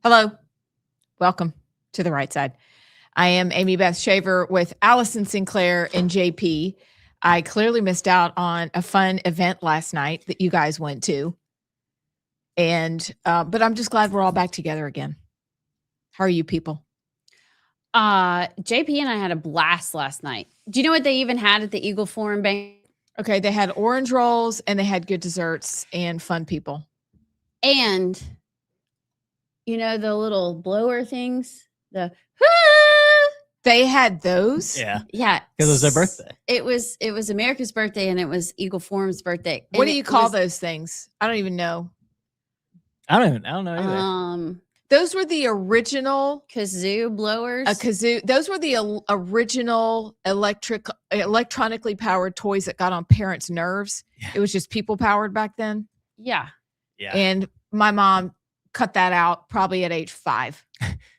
Hello. Welcome to the right side. I am Amy Beth Shaver with Allison Sinclair and JP. I clearly missed out on a fun event last night that you guys went to. And but I'm just glad we're all back together again. How are you people? JP and I had a blast last night. Do you know what they even had at the Eagle Forum Bank? Okay, they had orange rolls and they had good desserts and fun people. And you know the little blower things? They had those? Yeah. Yeah. Because it was their birthday. It was America's birthday and it was Eagle Forum's birthday. What And do you call those things? I don't even know. I don't know either. Those were the original kazoo blowers. A kazoo. Those were the original electronically powered toys that got on parents' nerves. Yeah. It was just people powered back then. Yeah. Yeah. And my mom cut that out probably at age 5.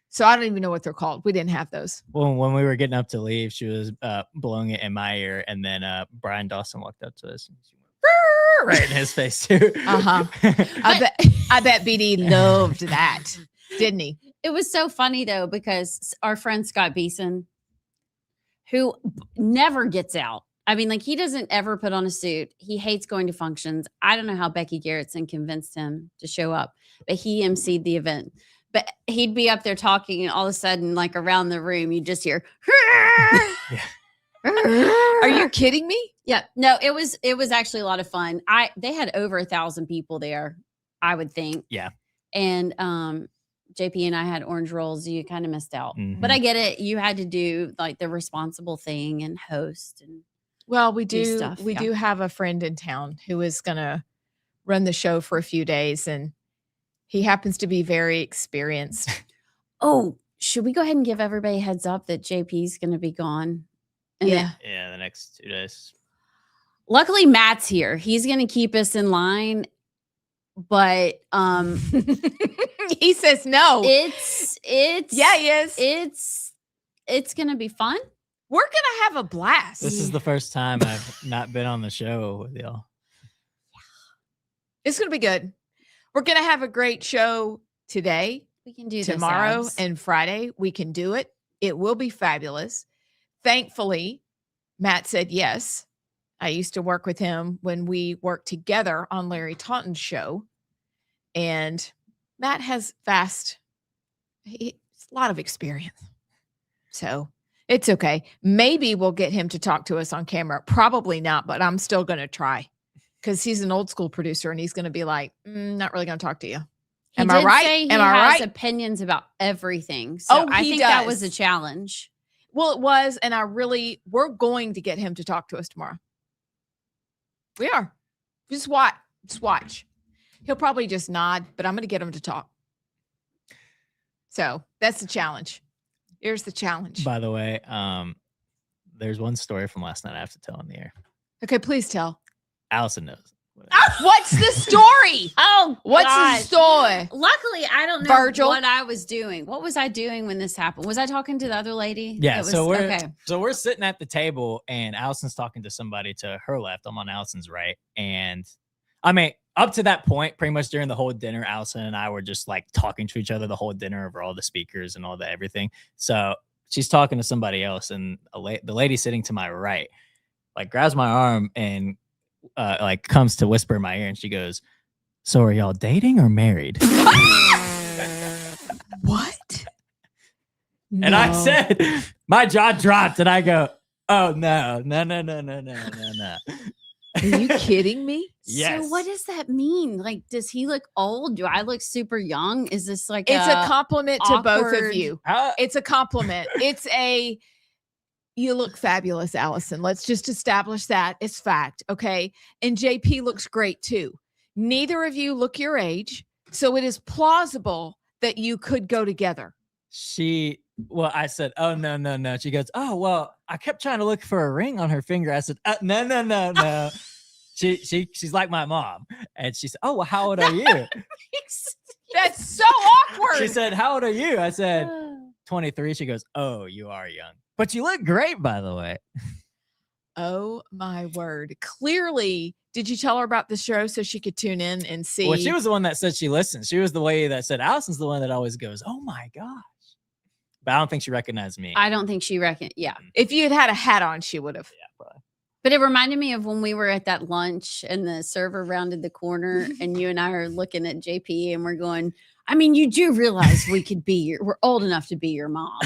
So I don't even know what they're called. We didn't have those. Well, when we were getting up to leave, she was blowing it in my ear, and then Brian Dawson walked up to us and she went right in his face too. I bet BD loved that, didn't he? It was so funny though, because our friend Scott Beeson, who never gets out. I mean, like, he doesn't ever put on a suit. He hates going to functions. I don't know how Becky Garrettson convinced him to show up, but he emceed the event. But he'd be up there talking, and all of a sudden, like, around the room, you just hear, Are you kidding me? Yeah. No, it was actually a lot of fun. They had over 1,000 people there, I would think. Yeah. And JP and I had orange rolls. You kind of missed out. Mm-hmm. But I get it. You had to do like the responsible thing and host. And well, we do. We do have a friend in town who is going to run the show for a few days, and he happens to be very experienced. Oh, should we go ahead and give everybody a heads up that JP's going to be gone? Yeah. The next 2 days. Luckily, Matt's here. He's going to keep us in line. But he says no. It's yeah, he is. It's going to be fun. We're going to have a blast. This is the first time I've not been on the show with y'all. It's going to be good. We're going to have a great show today. We can do tomorrow and Friday. We can do it. It will be fabulous. Thankfully, Matt said yes. I used to work with him when we worked together on Larry Taunton's show. And Matt has a lot of experience. So it's okay. Maybe we'll get him to talk to us on camera. Probably not, but I'm still going to try. Because he's an old school producer and he's going to be like, not really going to talk to you. Am I right? Am I right? He has opinions about everything. So I think that was a challenge. Well, it was. And we're going to get him to talk to us tomorrow. We are. Just watch. He'll probably just nod, but I'm going to get him to talk. So that's the challenge. Here's the challenge. By the way, there's one story from last night I have to tell on the air. Okay, please tell. Allison knows. What's the story? What's the story? Luckily, I don't know Virgil? What I was doing. What was I doing when this happened? Was I talking to the other lady? Yeah. So we're sitting at the table and Allison's talking to somebody to her left. I'm on Allison's right. And I mean, up to that point, pretty much during the whole dinner, Allison and I were just like talking to each other the whole dinner over all the speakers and all the everything. So she's talking to somebody else, and the lady sitting to my right, like, grabs my arm and like comes to whisper in my ear, and she goes, "So are y'all dating or married?" What? No. And I said, my jaw dropped, and I go, "Oh no. Are you kidding me? Yes. So what does that mean? Like, does he look old? Do I look super young? Is this like it's a compliment to both of you? Huh? It's a compliment. You look fabulous, Allison. Let's just establish that it's fact, okay? And JP looks great too. Neither of you look your age, so it is plausible that you could go together. Well, I said, "Oh, no." She goes, "Oh, well, I kept trying to look for a ring on her finger." I said, "No." She's like my mom. And she said, "Oh, well, how old are you?" That's so awkward. She said, "How old are you?" I said, 23. She goes, "Oh, you are young. But you look great, by the way." Oh my word. Clearly, did you tell her about the show so she could tune in and see? Well, she was the one that said she listened. She was the lady that said Allison's the one that always goes, "Oh my gosh." But I don't think she recognized me. I don't think she reckoned. Yeah. If you had had a hat on, she would have. Yeah, probably. But it reminded me of when we were at that lunch and the server rounded the corner and you and I are looking at JP and we're going, I mean, you do realize we're old enough to be your mom.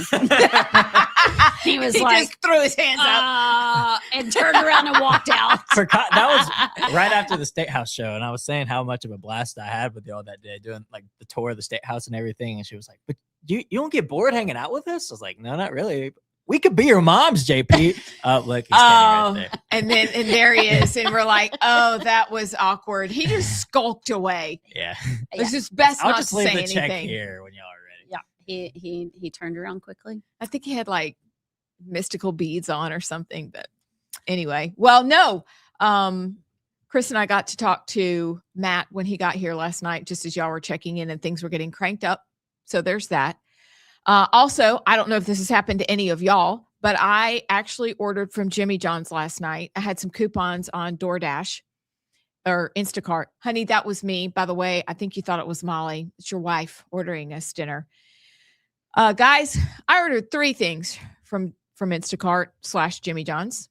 He was like, just threw his hands up. And turned around and walked out. That was right after the State House show. And I was saying how much of a blast I had with y'all that day doing like the tour of the State House and everything. And she was like, but you don't get bored hanging out with us? I was like, no, not really. We could be your moms, JP. Look, he's standing right there. And there he is. And we're like, oh, that was awkward. He just skulked away. Yeah. It's just best I'll not just to leave say the anything. check here when y'all are ready. Yeah. He turned around quickly. I think he had like mystical beads on or something. But anyway, well, no. Chris and I got to talk to Matt when he got here last night, just as y'all were checking in and things were getting cranked up. So there's that. Also, I don't know if this has happened to any of y'all, but I actually ordered from Jimmy John's last night. I had some coupons on DoorDash or Instacart. Honey, that was me. By the way, I think you thought it was Molly. It's your wife ordering us dinner. Guys, I ordered 3 things from Instacart / Jimmy John's.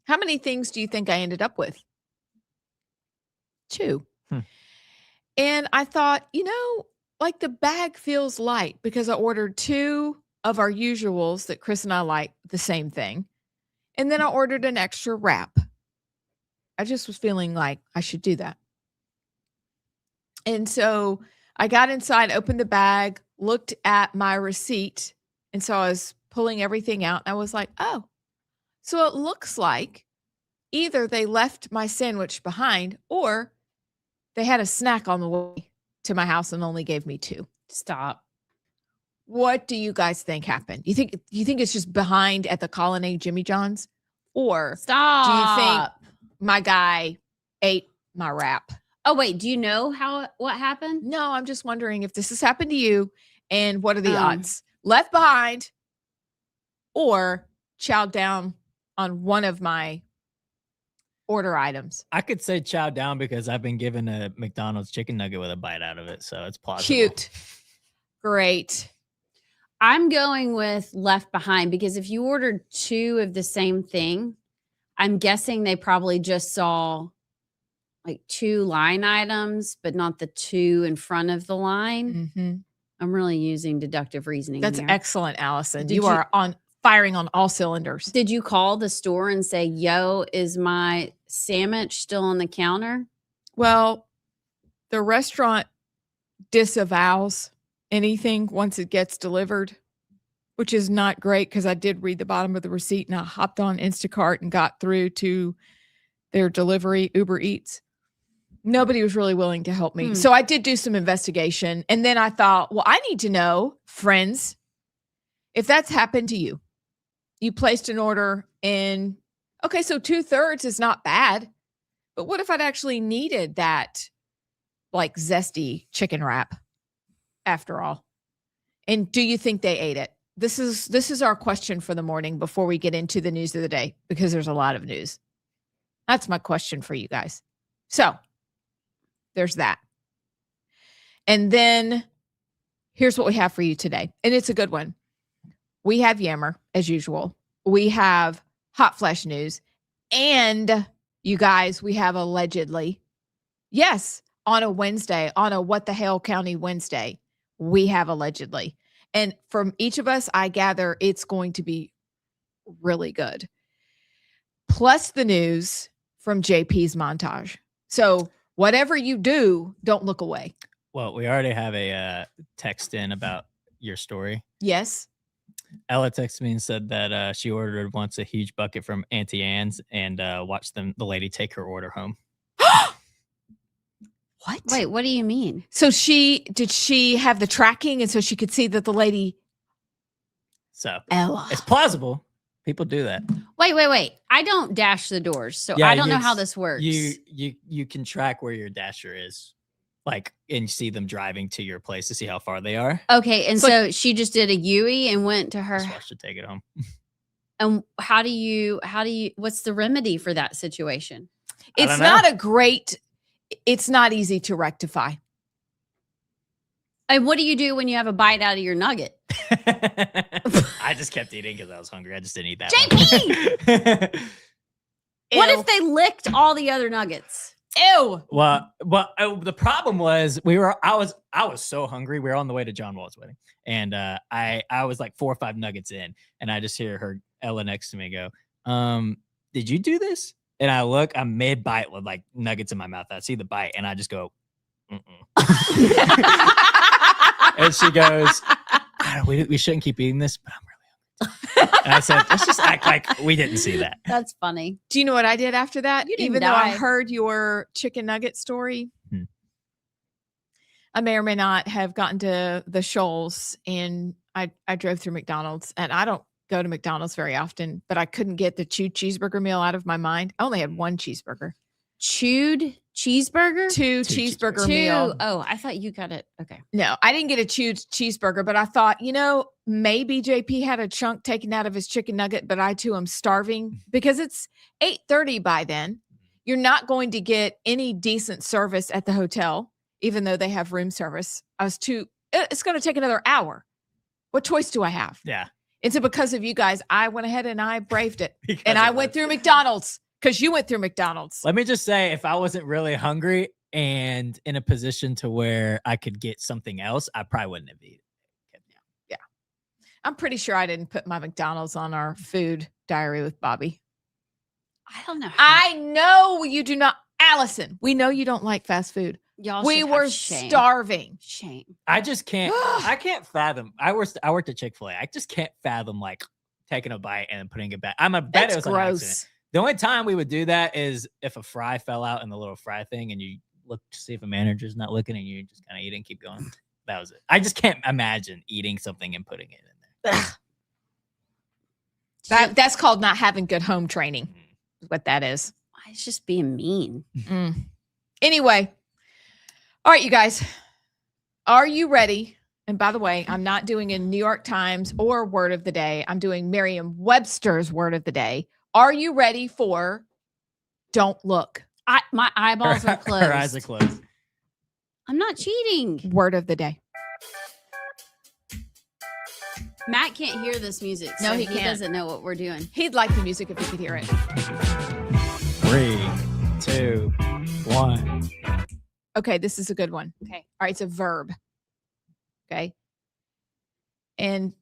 How many things do you think I ended up with? 2. And I thought, like the bag feels light because I ordered 2 of our usuals that Chris and I like the same thing. And then I ordered an extra wrap. I just was feeling like I should do that. And so I got inside, opened the bag, looked at my receipt. And so I was pulling everything out. And I was like, oh, so it looks like either they left my sandwich behind or they had a snack on the way to my house and only gave me 2. Stop. What do you guys think happened? You think it's just behind at the Colonnade Jimmy John's? Or Stop. do you think my guy ate my wrap? Oh, wait. Do you know what happened? No, I'm just wondering if this has happened to you and what are the odds? Left behind or chowed down on one of my order items. I could say chow down because I've been given a McDonald's chicken nugget with a bite out of it. So it's plausible. Cute. Great. I'm going with left behind because if you ordered 2 of the same thing, I'm guessing they probably just saw like 2 line items, but not the 2 in front of the line. Mm-hmm. I'm really using deductive reasoning. That's here. excellent, Allison. Did you are firing on all cylinders. Did you call the store and say, yo, is my sandwich still on the counter? Well, the restaurant disavows anything once it gets delivered, which is not great because I did read the bottom of the receipt and I hopped on Instacart and got through to their delivery, Uber Eats. Nobody was really willing to help me. So I did do some investigation. And then I thought, well, I need to know, friends, if that's happened to you. You placed an order and, okay, so 2/3 is not bad. But what if I'd actually needed that like zesty chicken wrap after all? And do you think they ate it? This is our question for the morning before we get into the news of the day, because there's a lot of news. That's my question for you guys. So there's that. And then here's what we have for you today. And it's a good one. We have Yammer as usual. We have hot flash news. And you guys, we have allegedly, yes, on a Wednesday, on a What the Hell County Wednesday, we have allegedly. And from each of us, I gather it's going to be really good. Plus the news from JP's montage. So whatever you do, don't look away. Well, we already have a text in about your story. Yes. Ella texted me and said that she ordered once a huge bucket from Auntie Anne's and watched the lady take her order home. What? Wait, what do you mean? So did she have the tracking and so she could see that the lady? So Ella. it's plausible. People do that. Wait. I don't dash the doors, so I don't know how this works. You can track where your dasher is, like, and see them driving to your place to see how far they are. Okay, and so she just did a Yui and went to her. Just watched her take it home. And how do you what's the remedy for that situation? I It's don't know. it's not easy to rectify. And what do you do when you have a bite out of your nugget? I just kept eating because I was hungry. I just didn't eat that. JP! What Ew. if they licked all the other nuggets? Ew. Well, the problem was I was so hungry. We were on the way to John Wall's wedding, and I was like 4 or 5 nuggets in, and I just hear her Ella next to me go, "Did you do this?" And I look, I'm mid bite with like nuggets in my mouth. I see the bite, and I just go, and she goes, "We shouldn't keep eating this, but I'm really hungry." And I said, "Let's just act like we didn't see that." That's funny. Do you know what I did after that? You didn't Even though I die. heard your chicken nugget story, I may or may not have gotten to the Shoals, and I drove through McDonald's, and I don't go to McDonald's very often, but I couldn't get the chewed cheeseburger meal out of my mind. I only had one cheeseburger. Chewed cheeseburger? Two Two cheeseburger cheeseburgers. meal. Oh, I thought you got it. Okay. No, I didn't get a chewed cheeseburger, but I thought, maybe JP had a chunk taken out of his chicken nugget, but I too am starving because it's 8:30 by then. You're not going to get any decent service at the hotel, even though they have room service. It's going to take another hour. What choice do I have? Yeah. And so because of you guys, I went ahead and I braved it. Because And I it went was. through McDonald's because you went through McDonald's. Let me just say, if I wasn't really hungry and in a position to where I could get something else, I probably wouldn't have eaten. I'm pretty sure I didn't put my McDonald's on our food diary with Bobby. I don't know. I know you do not. Allison, we know you don't like fast food. Y'all We should were have shame. starving. Shame. I just can't. I can't fathom. I worked at Chick-fil-A. I just can't fathom like taking a bite and putting it back. I'm a bet it That's was an accident. gross. The only time we would do that is if a fry fell out in the little fry thing, and you look to see if a manager's not looking, and you just kind of eat it and keep going. That was it. I just can't imagine eating something and putting it in there. That's called not having good home training. Mm. Is what that is. It's just being mean. Anyway, all right, you guys, are you ready? And by the way, I'm not doing a New York Times or Word of the Day. I'm doing Merriam-Webster's Word of the Day. Are you ready for Don't Look? My eyeballs are closed. Her eyes are closed. I'm not cheating. Word of the Day. Matt can't hear this music. No, so he can't. doesn't know what we're doing. He'd like the music if he could hear it. 3, 2, 1. Okay, this is a good one. Okay. All right, it's a verb. Okay. And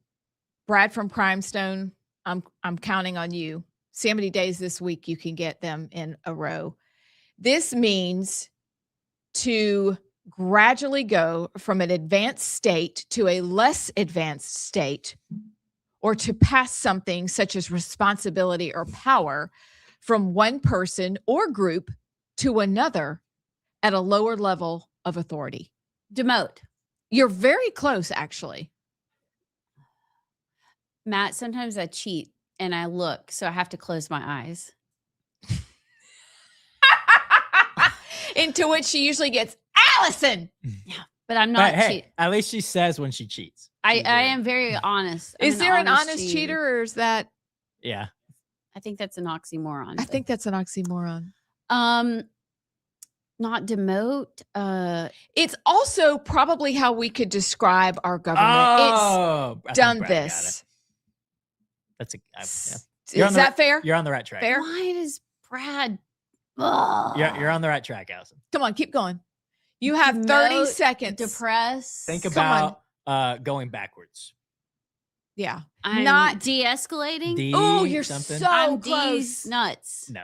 Brad from Crimestone, I'm counting on you. See how many days this week you can get them in a row. This means to gradually go from an advanced state to a less advanced state, or to pass something such as responsibility or power from one person or group to another at a lower level of authority. Demote. You're very close, actually. Matt, sometimes I cheat and I look, so I have to close my eyes. Into which she usually gets Allison. But I'm not But hey, cheating. at least she says when she cheats. I She's am very honest. I'm Is there an honest cheater. cheater, or is that? Yeah. I think that's an oxymoron. I think that's an oxymoron. Not demote. It's also probably how we could describe our government. Oh, I It's think done Brad got this. it. That's a. Yeah. Is You're on the that fair? You're on the right track. Fair. Why does Brad? You're on the right track, Allison. Come on, keep going. You have 30 Demote, seconds. Depress. Think Come about going backwards. Yeah. I'm not- de-escalating. D Oh, you're something. so I'm close. nuts. No.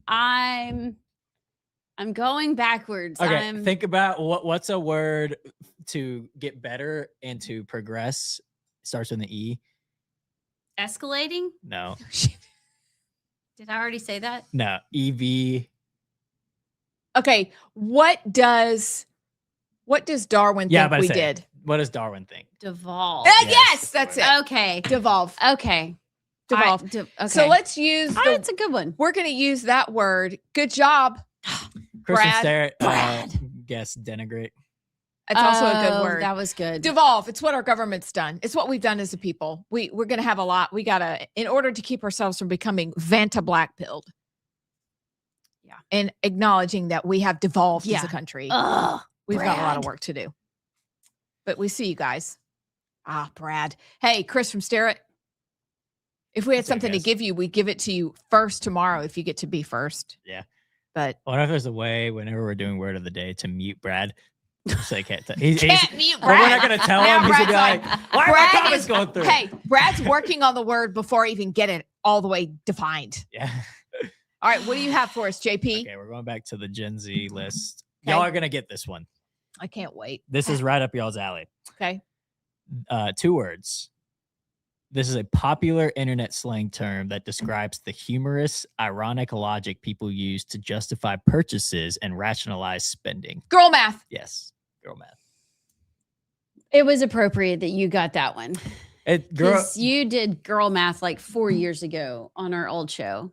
I'm going backwards. Okay. Think about what's a word to get better and to progress. Starts with an E. Escalating. No. Did I already say that? No. EV. Okay. What does Darwin Yeah, think but we did? What does Darwin think? Devolve. Yes, that's it. Okay. Devolve. Okay. Devolve. Okay. So let's use That's a good one. we're going to use that word. Good job. Kristen Brad. Stewart, Brad. guess denigrate. It's also a good word. That was good. Devolve. It's what our government's done. It's what we've done as a people. We're going to have a lot. We got to, in order to keep ourselves from becoming Vanta black pilled. Yeah. And acknowledging that we have devolved as Yeah. a country. Ugh, We've got a lot of Brad. work to do. But we see you guys. Brad. Hey, Chris from Starrett. If we had That's okay, something to guys. give you, we'd give it to you first tomorrow if you get to be first. Yeah. But I wonder if there's a way whenever we're doing word of the day to mute Brad. So I can't tell. He's, can't mute well, we're Brad. not going to tell Now him. He's going to be Brad's like, why are my Brad comments is- going through? Hey, Brad's working on the word before I even get it all the way defined. Yeah. All right, what do you have for us, JP? Okay, we're going back to the Gen Z list. Okay. Y'all are going to get this one. I can't wait. This is right up y'all's alley. Okay. 2 words. This is a popular internet slang term that describes the humorous, ironic logic people use to justify purchases and rationalize spending. Girl math. Yes, girl math. It was appropriate that you got that one. Girl, Because you did girl math like 4 years ago on our old show.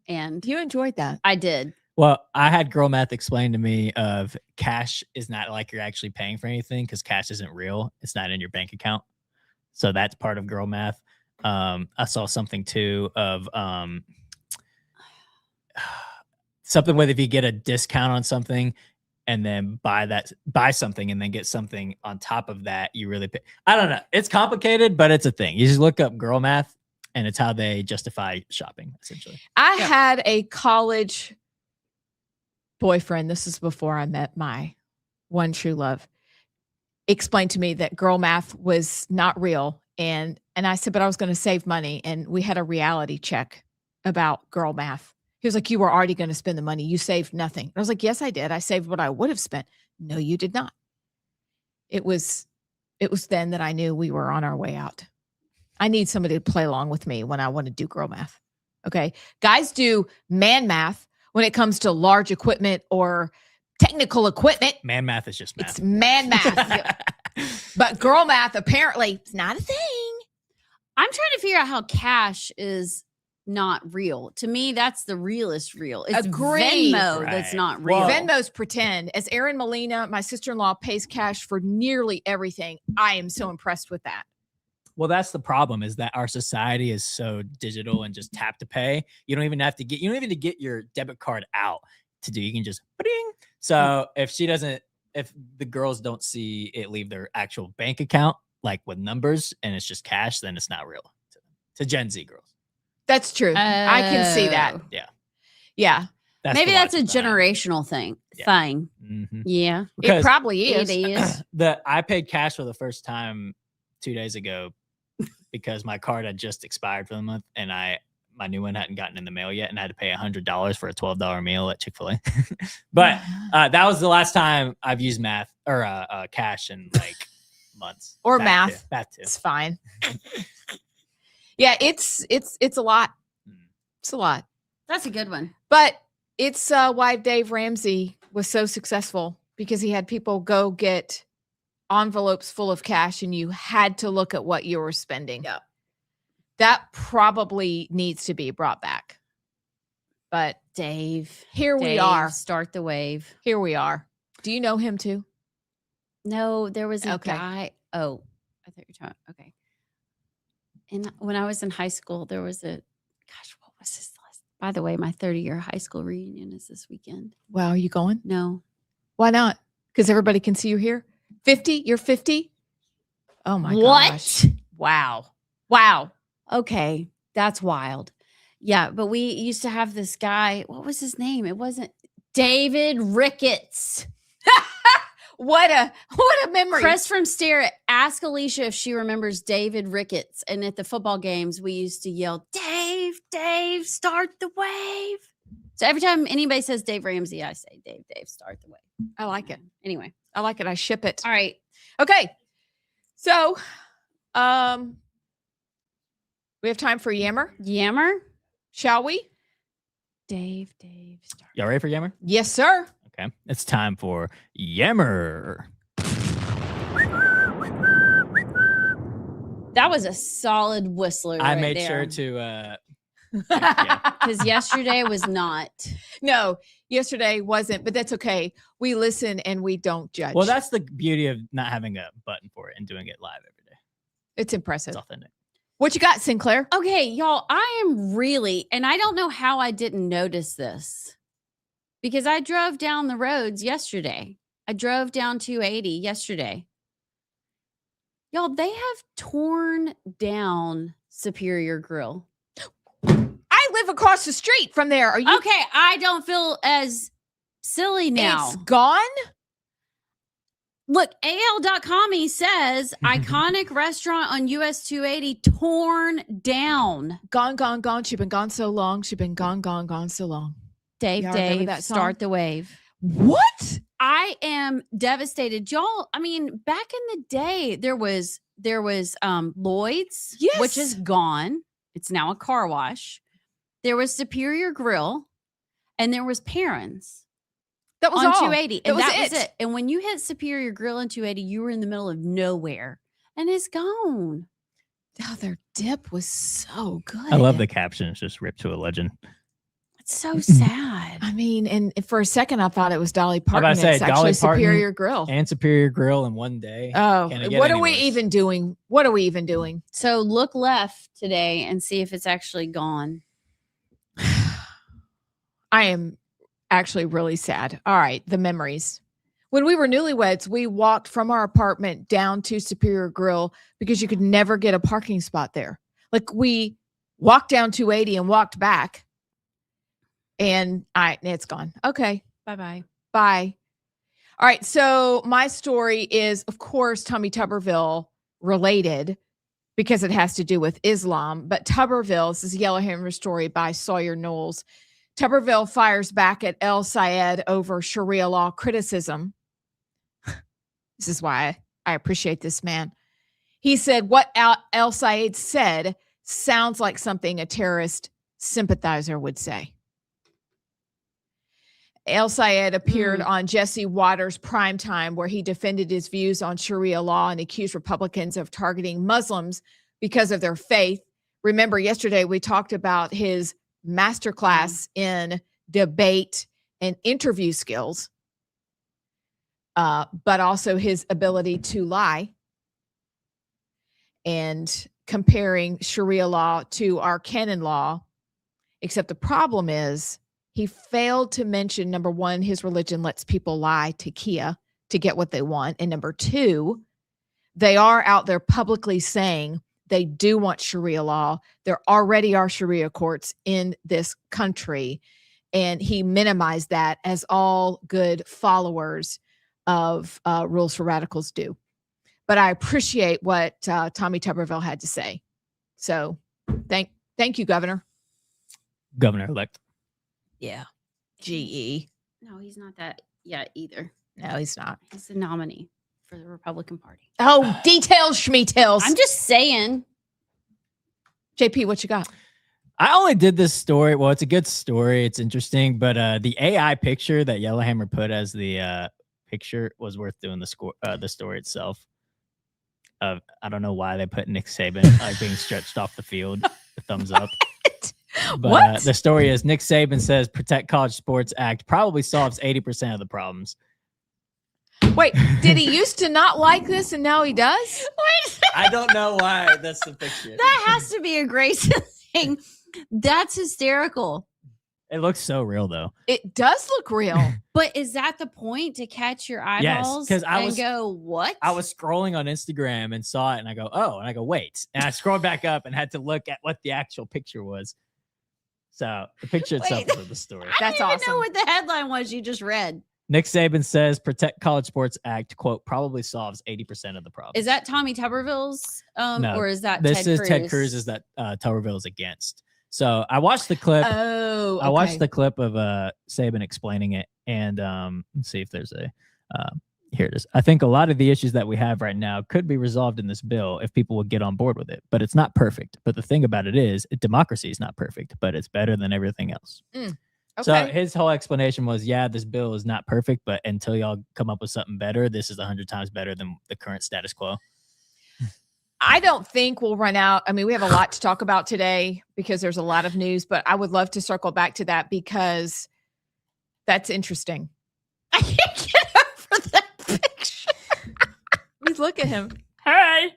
And You enjoyed that. I did. well, I had girl math explained to me of cash is not like you're actually paying for anything because cash isn't real. It's not in your bank account. So that's part of girl math. I saw something too of something with if you get a discount on something and then buy something and then get something on top of that, you really pay. I don't know. It's complicated, but it's a thing. You just look up girl math and it's how they justify shopping, essentially. I had a college boyfriend. This is before I met my one true love. Explained to me that girl math was not real. And I said, but I was going to save money. And we had a reality check about girl math. He was like, you were already going to spend the money. You saved nothing. And I was like, yes, I did. I saved what I would have spent. No, you did not. It was then that I knew we were on our way out. I need somebody to play along with me when I want to do girl math. Okay. Guys do man math when it comes to large equipment or technical equipment. Man math is just math. It's man math. But girl math apparently is not a thing. I'm trying to figure out how cash is not real. To me, that's the realest real. It's Agreed. Venmo that's Right. not real. Well, Venmo's pretend. As Erin Molina, my sister-in-law, pays cash for nearly everything. I am so impressed with that. Well, that's the problem is that our society is so digital and just tap to pay. You don't even have to get your debit card out to do. You can just ding. So if the girls don't see it leave their actual bank account, like with numbers and it's just cash, then it's not real to Gen Z girls. That's true. I can see that. Oh. Yeah. Maybe the that's a logic behind it. generational thing. Yeah. Thing. Yeah. It Because probably It is. is. I paid cash for the first time 2 days ago because my card had just expired for the month and my new one hadn't gotten in the mail yet and I had to pay $100 for a $12 meal at Chick-fil-A. But that was the last time I've used math or cash in like months. Or That math. too. That too. It's fine. Yeah, it's a lot. It's a lot. That's a good one. But it's why Dave Ramsey was so successful because he had people go get envelopes full of cash and you had to look at what you were spending. Yeah. That probably needs to be brought back. But Dave. here we Dave, are. Start the wave. Here we are. Do you know him too? No, there was a Okay. guy. Oh, I thought you were talking. Okay. And when I was in high school, there was what was his last? By the way, my 30-year high school reunion is this weekend. Wow, are you going? No. Why not? Because everybody can see you here. 50? You're 50? Oh my What? gosh. Wow. Wow. Okay. That's wild. Yeah. But we used to have this guy. What was his name? It wasn't David Ricketts. What a memory. Chris from Starrett, ask Alicia if she remembers David Ricketts. And at the football games, we used to yell, Dave, Dave, start the wave. So every time anybody says Dave Ramsey, I say, Dave, Dave, start the wave. I like it. Anyway. I like it. I ship it. All right. Okay. So, we have time for Yammer, Yammer. shall we? Dave, start. Y'all ready for Yammer? Yes, sir. Okay. It's time for Yammer. That was a solid whistler. I right made there. sure to Yeah. Because yesterday was not. No, yesterday wasn't, but that's okay. We listen and we don't judge. Well, that's the beauty of not having a button for it and doing it live every day. it's impressive. It's authentic. What you got, Sinclair? Okay, y'all, I am really, and I don't know how I didn't notice this because I drove down the roads yesterday. I drove down 280 yesterday. Y'all, they have torn down Superior Grill. I live across the street from there. Are you Okay, I don't feel as silly now. It's gone? Look, AL.com says iconic restaurant on US 280 torn down. Gone, gone, gone. She's been gone so long. She's been gone, gone, gone so long. Dave, Y'all remember Dave, that song? start the wave. What? I am devastated. Y'all, I mean, back in the day, there was Lloyd's, which is Yes. gone. It's now a car wash. There was Superior Grill, and there was Perrin's That was on all. 280. And was that was it. it. And when you hit Superior Grill on 280, you were in the middle of nowhere. And it's gone. Oh, their dip was so good. I love the caption. It's just ripped to a legend. It's so sad. I mean, and for a second, I thought it was Dolly about Parton. to say, It's Dolly actually Parton Superior Grill. And Superior Grill in one day. Oh, Can it get what any are we worse? even doing? What are we even doing? So look left today and see if it's actually gone. I am actually really sad. All right, the memories. When we were newlyweds, we walked from our apartment down to Superior Grill because you could never get a parking spot there. Like we walked down 280 and walked back, and it's gone. Okay, Bye-bye. bye. All right, so my story is, of course, Tommy Tuberville related because it has to do with Islam. But Tuberville, this is a Yellowhammer story by Sawyer Knowles. Tuberville fires back at El Sayed over Sharia law criticism. This is why I appreciate this man. He said, what El Sayed said sounds like something a terrorist sympathizer would say. El Sayed appeared on Jesse Waters' Primetime, where he defended his views on Sharia law and accused Republicans of targeting Muslims because of their faith. Remember, yesterday we talked about his masterclass in debate and interview skills, but also his ability to lie and comparing Sharia law to our canon law. Except the problem is he failed to mention, number one, his religion lets people lie to Kia to get what they want. And number two, they are out there publicly saying they do want Sharia law. There already are Sharia courts in this country. And he minimized that, as all good followers of Rules for Radicals do. But I appreciate what Tommy Tuberville had to say. So thank you, Governor. Governor-elect. Yeah. GE. No, he's not that yet either. No, he's not. He's the nominee for the Republican Party. Oh, details, schmeetails. I'm just saying. JP, what you got? I only did this story. Well, it's a good story. It's interesting, but the AI picture that Yellowhammer put as the picture was worth doing the story itself. I don't know why they put Nick Saban like being stretched off the field. The thumbs up. But What? The story is Nick Saban says Protect College Sports Act probably solves 80% of the problems. Wait, did he used to not like this and now he does? I don't know why that's the picture. That has to be a Grayson thing. That's hysterical. It looks so real though. It does look real. But is that the point, to catch your Yes, eyeballs 'cause I and was- go, what? I was scrolling on Instagram and saw it and I go, oh, and I go, wait. And I scrolled back up and had to look at what the actual picture was. So the picture itself Wait. is of the story. I That's don't even awesome. know what the headline was you just read. Nick Saban says Protect College Sports Act, quote, probably solves 80% of the problems. Is that Tommy Tuberville's No, or is that this Ted is Cruz? Ted Cruz's that Tuberville is against. So I watched the clip. Oh, I watched the clip of Saban explaining it, and let's see if there's a here it is. I think a lot of the issues that we have right now could be resolved in this bill if people would get on board with it, but it's not perfect. But the thing about it is, democracy is not perfect, but it's better than everything else. So Okay. his whole explanation was, yeah, this bill is not perfect, but until y'all come up with something better, this is 100 times better than the current status quo. I don't think we'll run out. I mean, we have a lot to talk about today because there's a lot of news, but I would love to circle back to that because that's interesting. I can't get over that picture. Please look at him. Hey,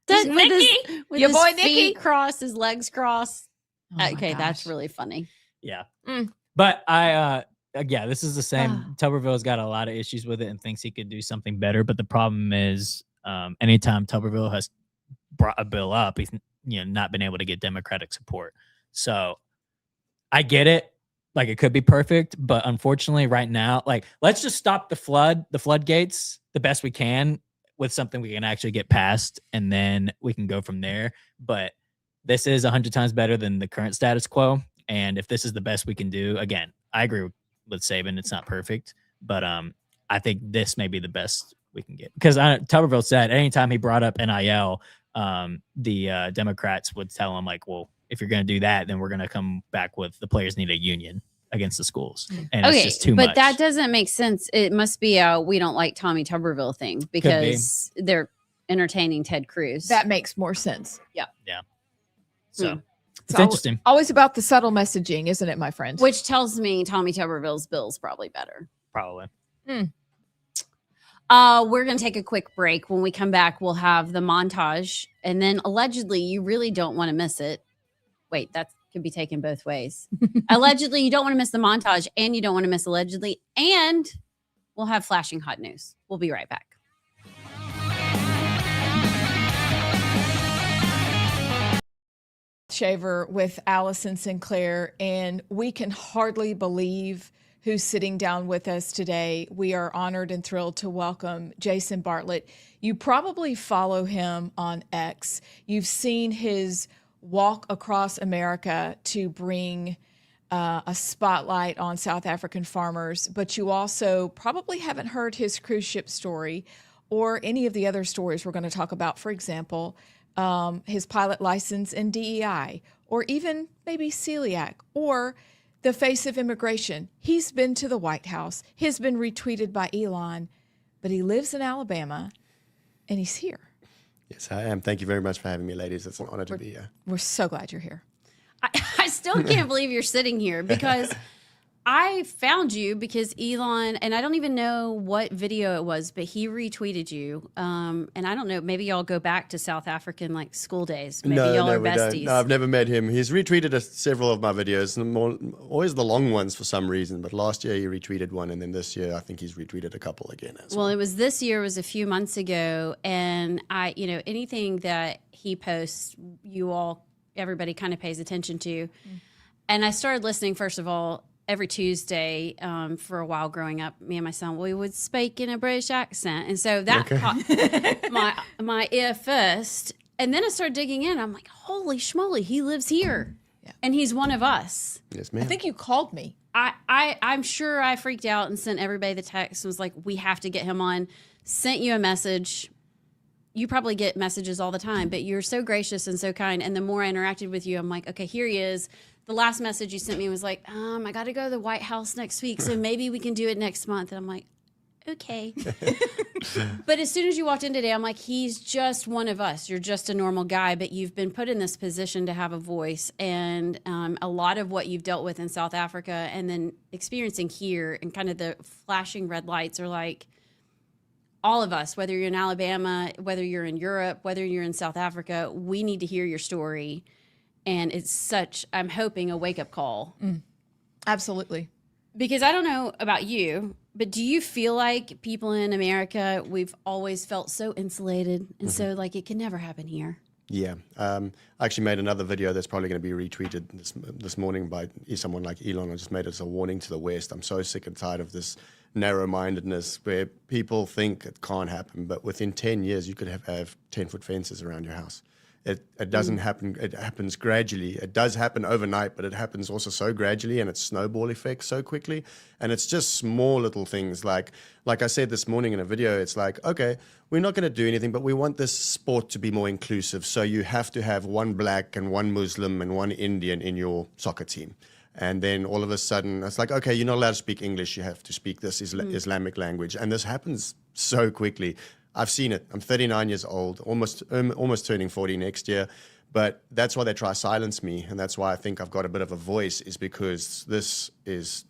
With Your his boy feet Nikki? crossed, his legs crossed. Oh my Okay, that's gosh. really funny. yeah. Mm. But yeah, this is the same. Ah. Tuberville's got a lot of issues with it and thinks he could do something better. But the problem is, anytime Tuberville has brought a bill up, he's not been able to get Democratic support. So I get it. Like, it could be perfect, but unfortunately right now, like, let's just stop the floodgates the best we can with something we can actually get past, and then we can go from there. But this is 100 times better than the current status quo. And if this is the best we can do, again, I agree with Saban. It's not perfect, but I think this may be the best we can get. Because Tuberville said anytime he brought up NIL, the Democrats would tell him, like, well, if you're going to do that, then we're going to come back with the players need a union against the schools. And it's just too much. But that doesn't make sense. It must be a we don't like Tommy Tuberville thing because they're entertaining Ted Cruz. That makes more sense. So it's It's interesting. Always about the subtle messaging, isn't it, my friend? Which tells me Tommy Tuberville's bill is probably better. Probably. We're going to take a quick break. When we come back, we'll have the montage. And then allegedly, you really don't want to miss it. Wait, that could be taken both ways. Allegedly, you don't want to miss the montage and you don't want to miss allegedly. And we'll have flashing hot news. We'll be right back. Shaver with Allison Sinclair, and we can hardly believe who's sitting down with us today. We are honored and thrilled to welcome Jason Bartlett. You probably follow him on X. You've seen his walk across America to bring a spotlight on South African farmers, but you also probably haven't heard his cruise ship story or any of the other stories we're going to talk about. For example, his pilot license and DEI, or even maybe celiac, or the face of immigration. He's been to the White House. He's been retweeted by Elon, but he lives in Alabama, and he's here. Yes, I am. Thank you very much for having me, ladies. It's an honor to be here. We're so glad you're here. I still can't believe you're sitting here because I found you because Elon, and I don't even know what video it was, but he retweeted you. And I don't know, maybe y'all go back to South African like school days. Maybe y'all are we don't. besties. No, I've never met him. He's retweeted several of my videos, always the long ones for some reason. But last year he retweeted one, and then this year I think he's retweeted a couple again. Well, it was this year, it was a few months ago. And anything that he posts, everybody kind of pays attention to. And I started listening, first of all, every Tuesday for a while growing up. Me and my son, we would speak in a British accent. And so that caught my ear first. And then I started digging in. I'm like, holy schmoly, he lives here. Yeah. And he's one of us. Yes, I ma'am. think you called me. I'm sure I freaked out and sent everybody the text and was like, we have to get him on. Sent you a message. You probably get messages all the time, but you're so gracious and so kind. And the more I interacted with you, I'm like, okay, here he is. The last message you sent me was like, I got to go to the White House next week, so maybe we can do it next month. And I'm like, okay. But as soon as you walked in today, I'm like, he's just one of us. You're just a normal guy, but you've been put in this position to have a voice. And a lot of what you've dealt with in South Africa and then experiencing here and kind of the flashing red lights are like, all of us, whether you're in Alabama, whether you're in Europe, whether you're in South Africa, we need to hear your story. And it's such, I'm hoping, a wake-up call. Absolutely. Because I don't know about you, but do you feel like people in America, we've always felt so insulated and so like it can never happen here? Yeah. I actually made another video that's probably going to be retweeted this morning by someone like Elon. I just made it as a warning to the West. I'm so sick and tired of this narrow-mindedness where people think it can't happen, but within 10 years you could have 10-foot fences around your house. It doesn't happen. It happens gradually. It does happen overnight, but it happens also so gradually, and it's snowball effect so quickly. And it's just small little things like I said this morning in a video. It's like, okay, we're not going to do anything, but we want this sport to be more inclusive. So you have to have one black and one Muslim and one Indian in your soccer team. And then all of a sudden, it's like, okay, you're not allowed to speak English. You have to speak this Islamic language. And this happens so quickly. I've seen it. I'm 39 years old, almost turning 40 next year. But that's why they try to silence me. And that's why I think I've got a bit of a voice, is because this is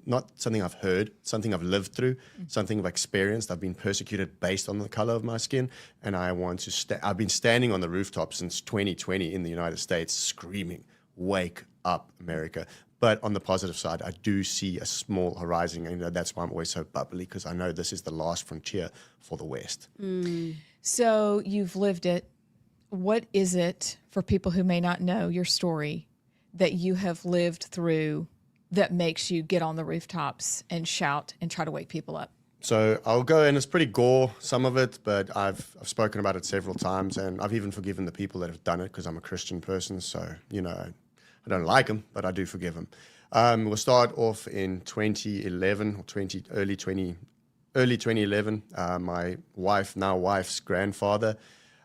not something I've heard, something I've lived through, something I've experienced. I've been persecuted based on the color of my skin. And I want to I've been standing on the rooftop since 2020 in the United States, screaming, wake up, America. But on the positive side, I do see a small horizon. And that's why I'm always so bubbly, because I know this is the last frontier for the West. So you've lived it. What is it, for people who may not know your story, that you have lived through that makes you get on the rooftops and shout and try to wake people up? So I'll go, and it's pretty gore, some of it, but I've spoken about it several times, and I've even forgiven the people that have done it, because I'm a Christian person. So, I don't like them, but I do forgive them. We'll start off in 2011 or early 2011. My wife's grandfather,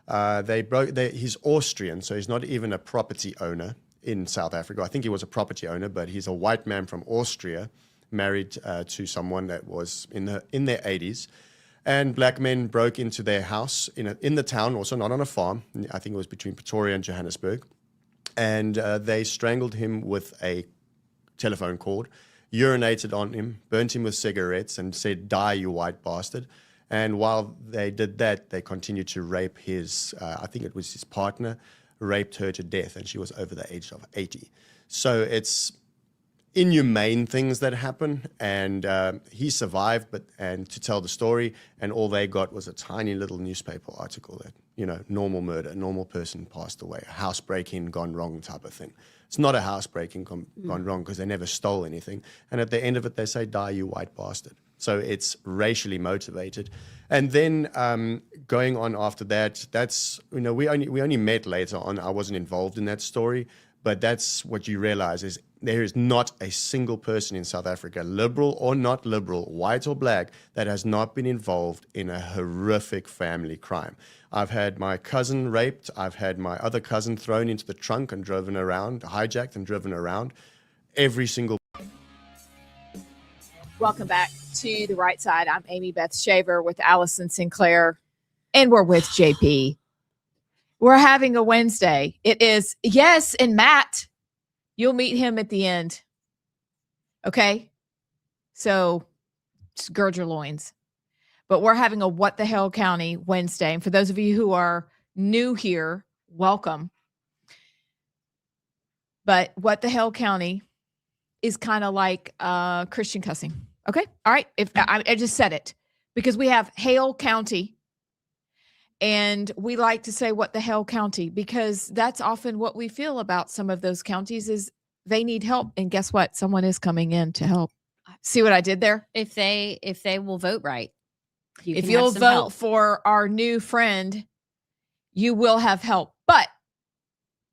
he's Austrian, so he's not even a property owner in South Africa. I think he was a property owner, but he's a white man from Austria, married to someone that was in their 80s. And black men broke into their house in the town, also not on a farm. I think it was between Pretoria and Johannesburg. And they strangled him with a telephone cord, urinated on him, burnt him with cigarettes, and said, "Die, you white bastard." And while they did that, they continued to rape I think it was his partner, raped her to death, and she was over the age of 80. So it's inhumane things that happen, and he survived, and to tell the story, and all they got was a tiny little newspaper article that, normal murder, normal person passed away, a house break-in gone wrong type of thing. It's not a house break-in gone wrong, because they never stole anything. And at the end of it, they say, "Die, you white bastard." So it's racially motivated. And then going on after that, that's, we only met later on. I wasn't involved in that story, but that's what you realize is there is not a single person in South Africa, liberal or not liberal, white or black, that has not been involved in a horrific family crime. I've had my cousin raped. I've had my other cousin thrown into the trunk and driven around, hijacked and driven around. Every single. Welcome back to the Right Side. I'm Amy Beth Shaver with Allison Sinclair, and we're with JP. We're having a Wednesday. It is, yes, and Matt, you'll meet him at the end. Okay? So just gird your loins. But we're having a What the Hell County Wednesday. And for those of you who are new here, welcome. But What the Hell County is kind of like Christian cussing. Okay? All right. If I just said it, because we have Hale County, and we like to say what the hell county, because that's often what we feel about some of those counties is they need help. And guess what? Someone is coming in to help. See what I did there? If they will vote right. If you'll vote for our new friend, you will have help. But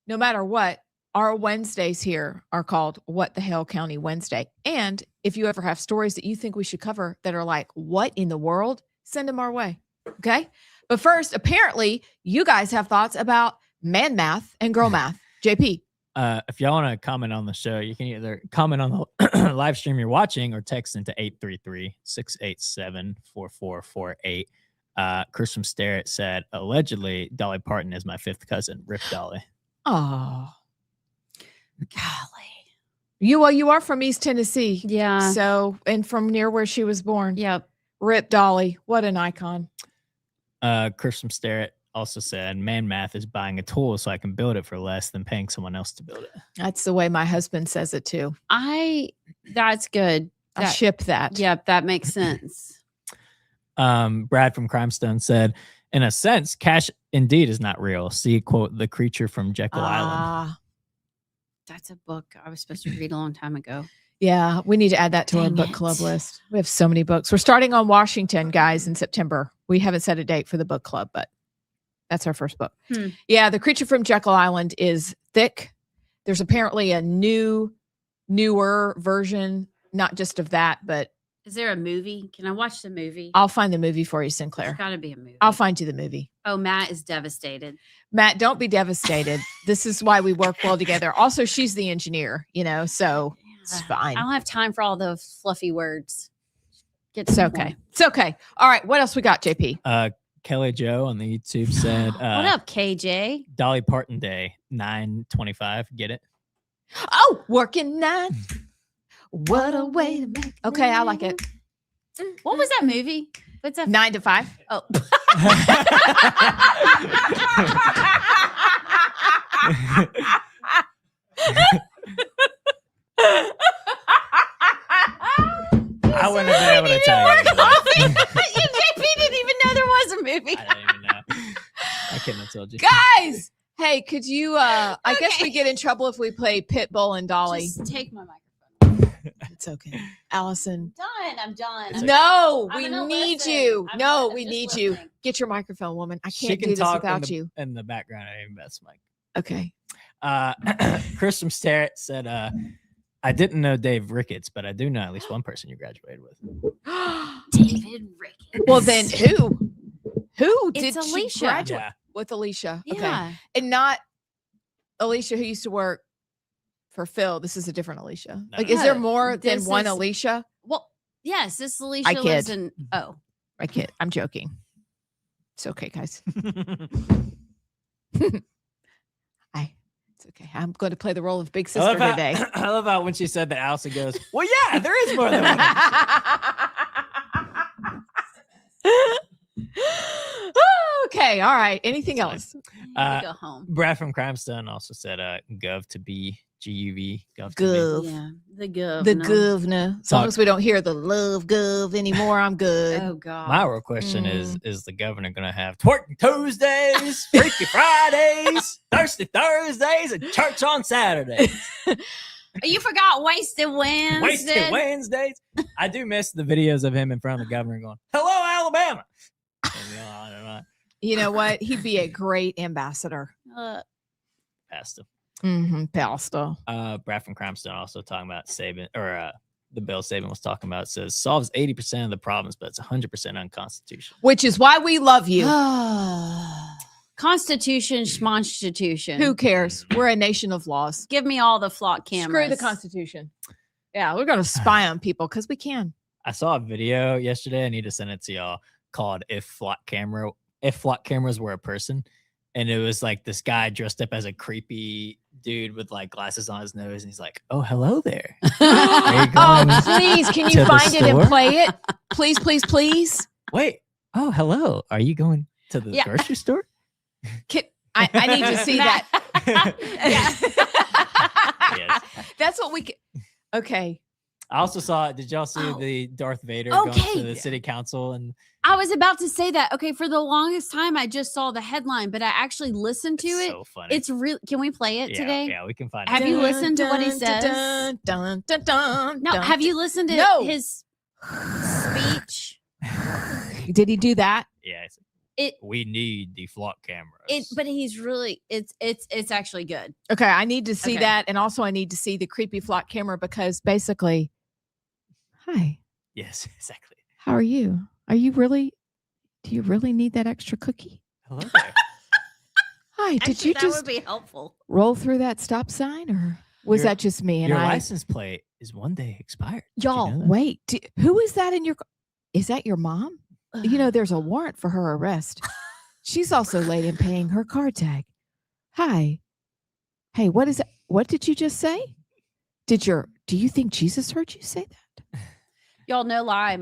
no matter what, our Wednesdays here are called What the Hell County Wednesday. And if you ever have stories that you think we should cover that are like, what in the world? Send them our way. Okay. But first, apparently, you guys have thoughts about man math and girl math. JP. If y'all want to comment on the show, you can either comment on the live stream you're watching or text into 833-687-4448. Chris from Starrett said, allegedly, Dolly Parton is my fifth cousin. Rip Dolly. Oh, golly. You are from East Tennessee. Yeah. So, and from near where she was born. Yep. Rip Dolly. What an icon. Chris from Starrett also said, man math is buying a tool so I can build it for less than paying someone else to build it. That's the way my husband says it too. That's good. I ship that. Yep, that makes sense. Brad from Crimestone said, in a sense, cash indeed is not real. See, quote, The Creature from Jekyll Island. That's a book I was supposed to read a long time ago. Yeah, we need to add that to our book club list. We have so many books. We're starting on Washington, guys, in September. We haven't set a date for the book club, but that's our first book. Yeah, The Creature from Jekyll Island is thick. There's apparently a newer version, not just of that, but... Is there a movie? Can I watch the movie? I'll find the movie for you, Sinclair. There's got to be a movie. I'll find you the movie. Oh, Matt is devastated. Matt, don't be devastated. This is why we work well together. Also, she's the engineer, so it's fine. I don't have time for all the fluffy words. It's okay. It's okay. All right. What else we got, JP? Kelly Joe on the YouTube said, What up, KJ? Dolly Parton Day, 9:25. Get it? Oh, working 9. What a way to make. Okay, I like it. What was that movie? What's that? 9 to 5. Oh. I wouldn't have been able to tell you. JP didn't even know there was a movie. I didn't even know. I couldn't have told you. Guys, hey, could you I guess Okay. we get in trouble if we play Pitbull and Dolly. Just take my microphone. It's okay. Allison. I'm done. It's No, I'm we gonna need listen. you. I'm No, gonna- we just need you. listening. Get your microphone, woman. I She can't can do this talk without you. in the background. I even Beth's mic. Okay. Chris from Starrett said, I didn't know Dave Ricketts, but I do know at least one person you graduated with. David Ricketts. Well, then who? Who It's did she Alicia. graduate Yeah. with? Alicia. Okay. Yeah. And not Alicia who used to work for Phil. This is a different Alicia. No, Like, no. is there No, more than this one is- Alicia? Well, yes, this Alicia I lives kid. in. Oh, I kid. I'm joking. It's okay, guys. It's okay. I'm going to play the role of big I sister love, how, today. I love how when she said that, Allison goes, well, yeah, there is more than one. Okay. All right. Anything That's else? I need to go home. Brad from Crimestone also said, gov to be, GUV, gov to be. Gov. Yeah, the gov. The governor. As long Talk- as we don't hear the love gov anymore, I'm good. Oh God. My real question is the governor going to have twerking Tuesdays, Freaky Fridays, Thirsty Thursdays, and church on Saturdays? You forgot Wasted Wednesday. Wasted Wednesdays. I do miss the videos of him in front of the governor going, hello, Alabama. And, on and on. You know what? He'd be a great ambassador. Past him. Pasta. Brad from Crimestone also talking about Saban, or the bill Saban was talking about, says solves 80% of the problems, but it's 100% unconstitutional. Which is why we love you. Constitution, schmonstitution. Who cares? We're a nation of laws. Give me all the flock cameras. Screw the Constitution. Yeah, we're going to spy on people because we can. I saw a video yesterday. I need to send it to y'all called If Flock Cameras Were a Person. And it was like this guy dressed up as a creepy dude with like glasses on his nose. And he's like, oh, hello there. Are you going Oh, please. Can to you the find it and store? play it? Please, please, please. Wait. Oh, hello. Are you going to the Yeah. grocery store? I need to see that. Yes. That's what we can. Okay. I also saw, did y'all see Oh. the Darth Vader going Okay. to the city council? And I was about to say that. Okay, for the longest time, I just saw the headline, but I actually listened to it's it. so funny. It's real. Can we play it yeah, today? Yeah, we can find Have it. you listened to what he says? Dun, dun, dun, dun, No, dun, have you listened to No. his speech? Did he do that? Yeah. It's, It we need the flock cameras. but he's really it's actually good. Okay, I need to see Okay. that, and also I need to see the creepy flock camera because basically, hi, Yes, exactly. how are you? Are you really? Do you really need that extra cookie? Hello there. Hi, did Actually, you that just would be helpful. roll through that stop sign, or was Your- that just me? And Your I, license plate is one day expired. Did you y'all, know that? wait, who is that in your? Is that your mom? You know, there's a warrant for her arrest. She's also late in paying her car tag. Hi. Hey, what is it? What did you just say? Do you think Jesus heard you say that? Y'all, no lie,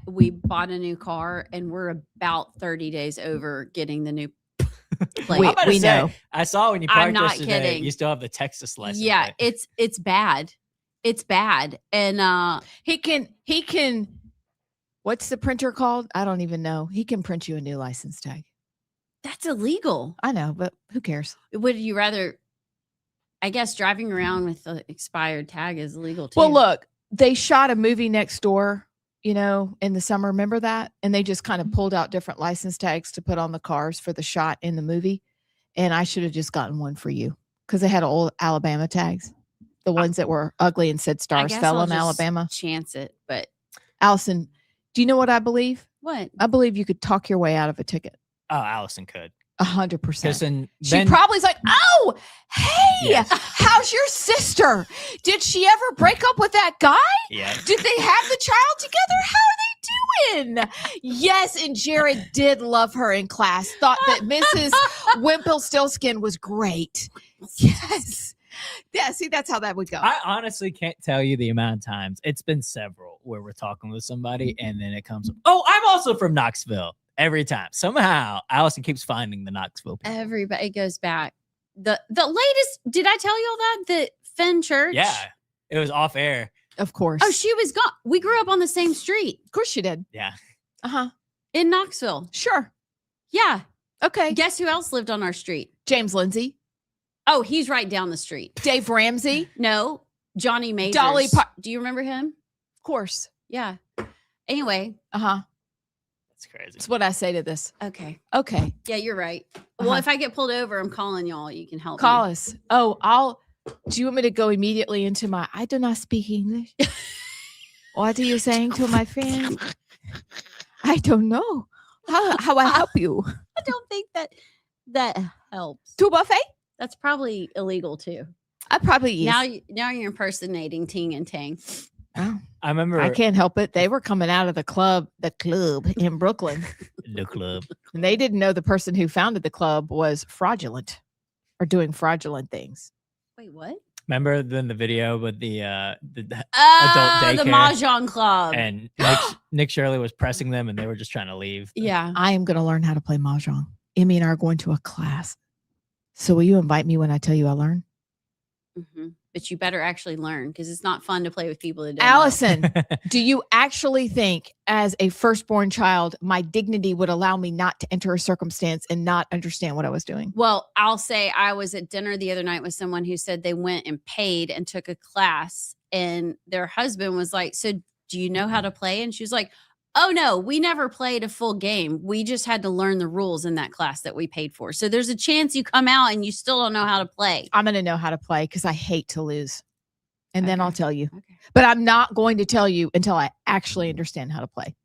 we bought a new car and we're about 30 days over getting the new plate. Wait, I'm about to we say, know. I saw when you I'm parked not yesterday, kidding. you still have the Texas license Yeah, plate. it's bad. It's bad. And He can what's the printer called? I don't even know. He can print you a new license tag. that's illegal. I know, but who cares? Would you rather? I guess driving around with the expired tag is illegal too. Well, look, they shot a movie next door, you know, in the summer. Remember that? And they just kind of pulled out different license tags to put on the cars for the shot in the movie. And I should have just gotten one for you because they had old Alabama tags, the ones that were ugly and said I stars guess fell I'll in just Alabama. chance it, but Allison, do you know what I believe? what? I believe you could talk your way out of a ticket. Oh, Allison could. 100%. Because She then probably's like, oh, hey, Yes. how's your sister? Did she ever break up with that guy? yeah, Did they have the child together? How are they doing? Yes, and Jared did love her in class. Thought that Mrs. Wimpelstiltskin was great. Yes. Yeah, see, that's how that would go. I honestly can't tell you the amount of times. It's been several where we're talking with somebody and then it comes, oh, I'm also from Knoxville. Every time. Somehow, Allison keeps finding the Knoxville people. Everybody goes back. The latest, did I tell you all that? The Fenn Church? Yeah. It was off air. Of course. Oh, she was gone. We grew up on the same street Of course you did. Yeah. Uh-huh. in Knoxville. Sure. Yeah. Okay. Guess who else lived on our street? James Lindsay. Oh, he's right down the street. Dave Ramsey. No, Johnny Majors. Dolly Parton. Do you remember him? Of course. Yeah. Anyway. Uh-huh. That's crazy. That's what I say to this. Okay. Okay. Yeah, you're right. Well, Uh-huh. if I get pulled over, I'm calling y'all. You can help Call me. us. Oh, do you want me to go immediately into my, I do not speak English. What are you saying to my friend? I don't know. How I help you? I don't think that helps. To a buffet? That's probably illegal too. I probably is. Now you're impersonating Ting and Tang. Oh, I remember I can't help it. They were coming out of the club in Brooklyn. the club. And they didn't know the person who founded the club was fraudulent or doing fraudulent things. Wait, what? Remember then the video with the The daycare. Mahjong Club. and Nick Shirley was pressing them and they were just trying to leave. Yeah. I am going to learn how to play mahjong. Emmy and I are going to a class. So will you invite me when I tell you I learn? Mm-hmm. But you better actually learn because it's not fun to play with people that don't know. Allison, do you actually think as a firstborn child, my dignity would allow me not to enter a circumstance and not understand what I was doing? Well, I'll say I was at dinner the other night with someone who said they went and paid and took a class and their husband was like, so do you know how to play? And she was like, oh no, we never played a full game. We just had to learn the rules in that class that we paid for. So there's a chance you come out and you still don't know how to play. I'm going to know how to play because I hate to lose. And then Okay. I'll tell you. Okay. But I'm not going to tell you until I actually understand how to play.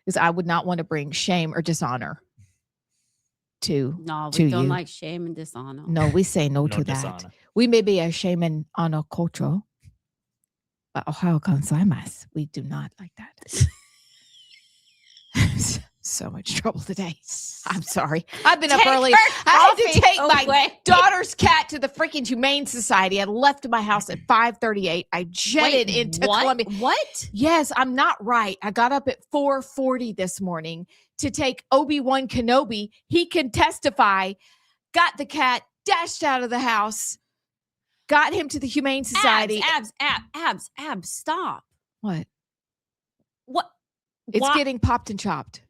Because I would not want to bring shame or dishonor to No, to we don't you. like shame and dishonor. No, we say no, No to that. dishonor. We may be a shame and honor culture, but Ohio Consaimas, we do not like that. So much trouble today. I'm sorry. I've been up Take early. her I had to coffee take my away. daughter's cat to the freaking Humane Society. I left my house at 5:38. I jetted Wait, into what? Columbia. What? Yes, I'm not right. I got up at 4:40 this morning to take Obi-Wan Kenobi. He can testify. Got the cat, dashed out of the house, got him to the Humane Society. Abs, stop. What? What? It's Why- getting popped and chopped.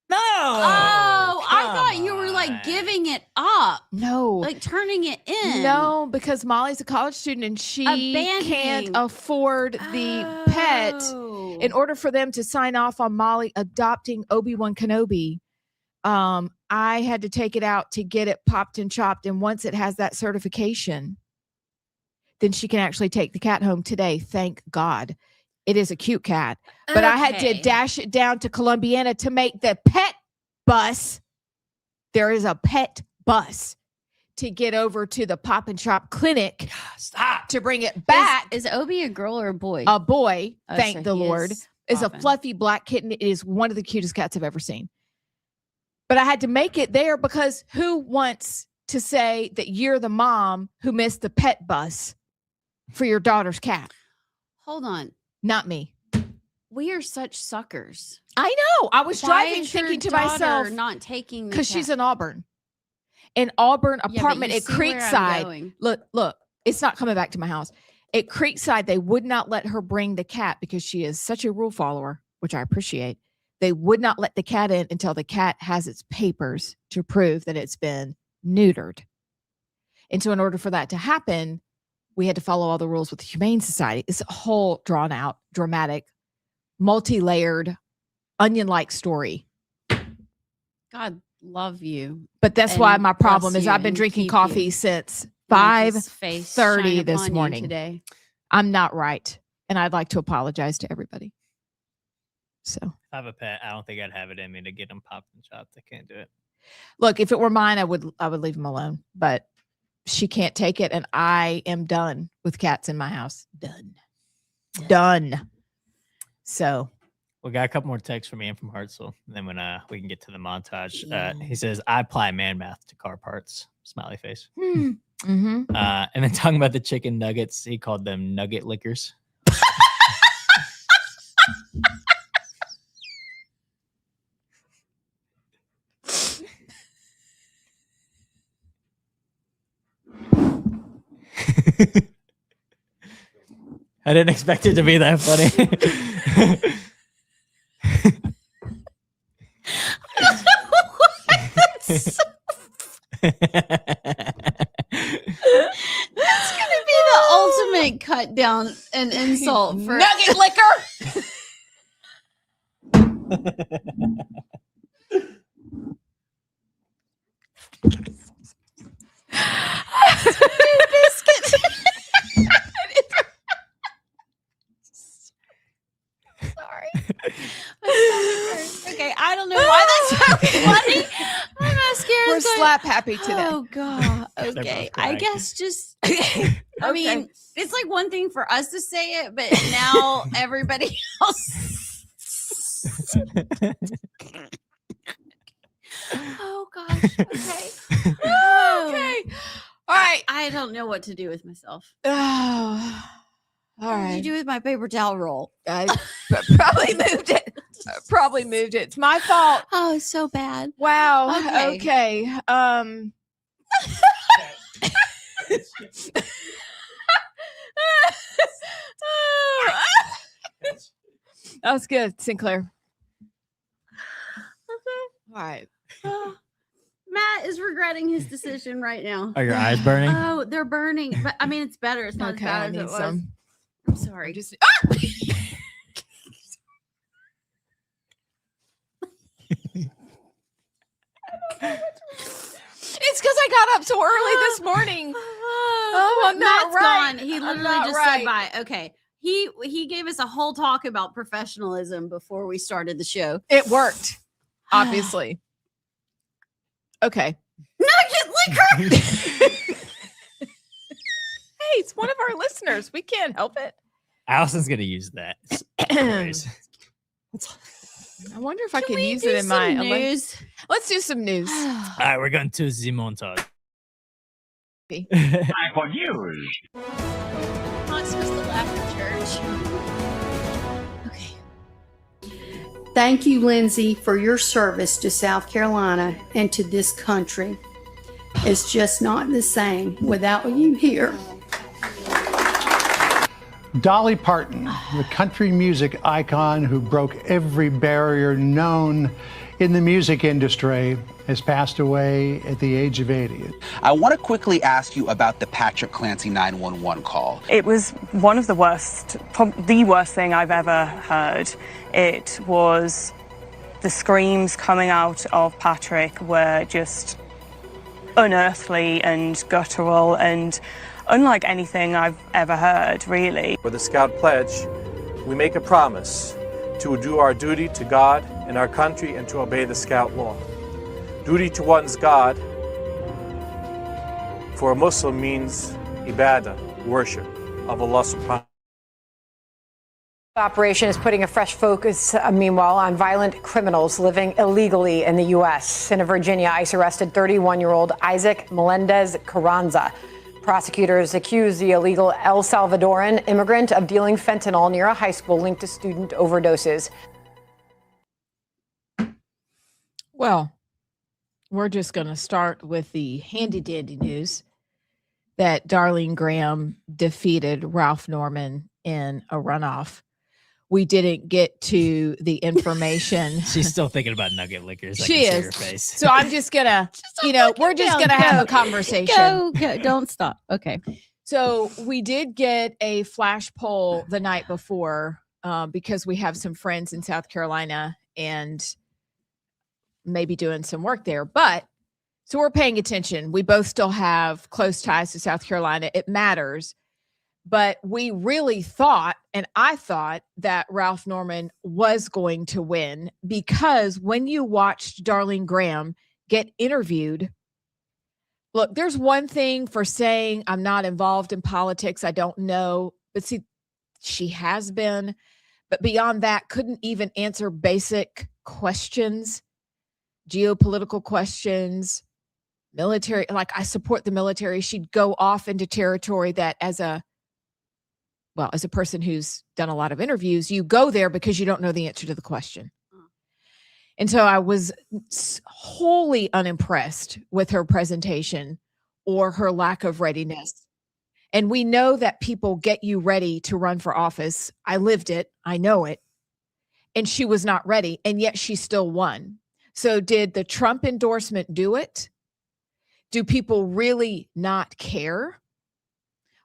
No. Oh, I come thought you were like on. giving it up, No. like turning it in. No, because Molly's a college student and she can't Abandoning. afford the pet. Oh. In order for them to sign off on Molly adopting Obi-Wan Kenobi, I had to take it out to get it popped and chopped. And once it has that certification, then she can actually take the cat home today. Thank God. It is a cute cat. But I had to Okay. dash it down to Columbiana to make the pet bus. There is a pet bus to get over to the Pop and Chop clinic Stop. to bring it back. Is Obi a girl or a boy? A boy, Oh, thank so the he Lord, is a popping. fluffy black kitten. It is one of the cutest cats I've ever seen. But I had to make it there because who wants to say that you're the mom who missed the pet bus for your daughter's cat? Hold on. Not me. We are such suckers. I know. I was Why driving is your thinking to daughter myself, not taking because she's in Auburn. An Auburn apartment at Creekside. Look, it's not coming back to my house. At Creekside, they would not let her bring the cat because she is such a rule follower, which I appreciate. They would not let the cat in until the cat has its papers to prove that it's been neutered. And so in order for that to happen, we had to follow all the rules with the Humane Society. It's a whole drawn out, dramatic, multi-layered, onion-like story. God love you. But that's why And my problem bless is you I've been and drinking keep coffee you. since Make his face 5:30 shine this upon you morning. today. I'm not right. And I'd like to apologize to everybody. So If I have a pet, I don't think I'd have it in me to get him popped and chopped. I can't do it. look, if it were mine, I would leave him alone. But she can't take it, and I am done with cats in my house. Done. So We got a couple more texts from Ian from Hartsel. And then when we can get to the montage, Yeah. he says, I apply man math to car parts. Smiley face. Mm-hmm. And then talking about the chicken nuggets, he called them nugget lickers. I didn't expect it to be that funny. That's gonna be the ultimate cut down and insult for Nugget liquor. Sorry. Okay, I don't know why that's so funny. I'm not scared. We're slap happy today. Oh god. both Okay. I crying. guess just I mean, it's like one thing for us to say it, but now everybody else. Oh gosh. Okay. Okay. All right. I don't know what to do with myself. Oh, all What did right. you do with my paper towel roll? I probably moved it. Probably moved it. It's my fault. Oh, it's so bad. Wow. Okay. Okay. That was good, Sinclair. All right. Matt is regretting his decision right now. Are your eyes burning? Oh, they're burning. But I mean, it's better. It's not Okay, as I bad as need it was. some. I'm sorry. Just it's because I got up so early this morning. Oh, I'm not Matt's right. gone. He I'm literally not just right. said bye. Okay. He gave us a whole talk about professionalism before we started the show. It worked, obviously. Okay. Nugget liquor. Hey, it's one of our listeners. We can't help it. Allison's going to use that phrase. I wonder if I Can could we use do it in my some news? Let's do some news. All right, we're going to the montage. Time for news. Not supposed to laugh at church. Okay. Thank you, Lindsay, for your service to South Carolina and to this country. It's just not the same without you here. Dolly Parton, the country music icon who broke every barrier known in the music industry, has passed away at the age of 80. I want to quickly ask you about the Patrick Clancy 911 call. It was one of the worst, the worst thing I've ever heard. It was the screams coming out of Patrick were just unearthly and guttural and unlike anything I've ever heard, really. For the Scout Pledge, we make a promise to do our duty to God and our country and to obey the Scout law. Duty to one's God for a Muslim means ibadah, worship of Allah subhanahu. Operation is putting a fresh focus, meanwhile, on violent criminals living illegally in the U.S. In Virginia, ICE arrested 31-year-old Isaac Melendez Carranza. Prosecutors accuse the illegal El Salvadoran immigrant of dealing fentanyl near a high school linked to student overdoses. Well, we're just going to start with the handy dandy news that Darline Graham defeated Ralph Norman in a runoff. We didn't get to the information. She's still thinking about nugget lickers. I She can see is. her face. So I'm just going to, we're just going to have a conversation. Go. Don't stop. Okay. So we did get a flash poll the night before because we have some friends in South Carolina and maybe doing some work there. But so we're paying attention. We both still have close ties to South Carolina. It matters. But we really thought, and I thought, that Ralph Norman was going to win because when you watched Darline Graham get interviewed, look, there's one thing for saying I'm not involved in politics. I don't know. But see, she has been. but beyond that, couldn't even answer basic questions, geopolitical questions, military. Like, I support the military. She'd go off into territory that as a person who's done a lot of interviews, you go there because you don't know the answer to the question. And so I was wholly unimpressed with her presentation or her lack of readiness. And we know that people get you ready to run for office. I lived it. I know it. And she was not ready. And yet she still won. So did the Trump endorsement do it? Do people really not care?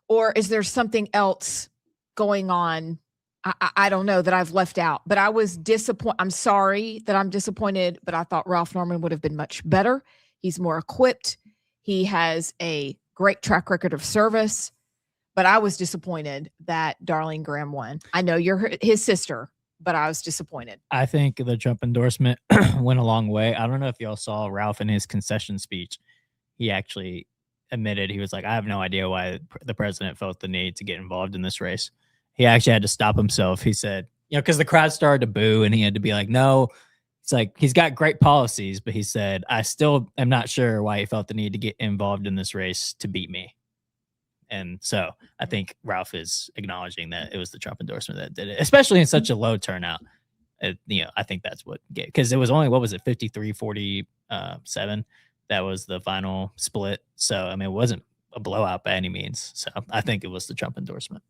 Or is there something else going on? I don't know, that I've left out, but I was disappointed. I'm sorry that I'm disappointed, but I thought Ralph Norman would have been much better. He's more equipped. He has a great track record of service, but I was disappointed that Darline Graham won. I know you're his sister, but I was disappointed. I think the Trump endorsement went a long way. I don't know if y'all saw Ralph in his concession speech. He actually admitted, he was like, I have no idea why the president felt the need to get involved in this race. He actually had to stop himself. He said, because the crowd started to boo and he had to be like, no, it's like, he's got great policies, but he said, I still am not sure why he felt the need to get involved in this race to beat me. And so I think Ralph is acknowledging that it was the Trump endorsement that did it, especially in such a low turnout. I think that's what, because it was only, 53-47. That was the final split. So, I mean, it wasn't a blowout by any means. So I think it was the Trump endorsement.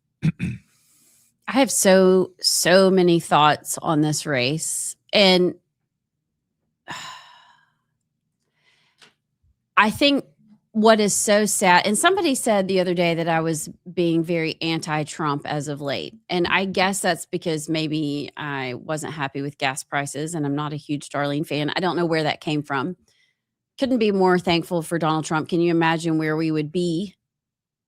I have so many thoughts on this race. And I think what is so sad, and somebody said the other day that I was being very anti-Trump as of late. And I guess that's because maybe I wasn't happy with gas prices and I'm not a huge Darline fan. I don't know where that came from. Couldn't be more thankful for Donald Trump. Can you imagine where we would be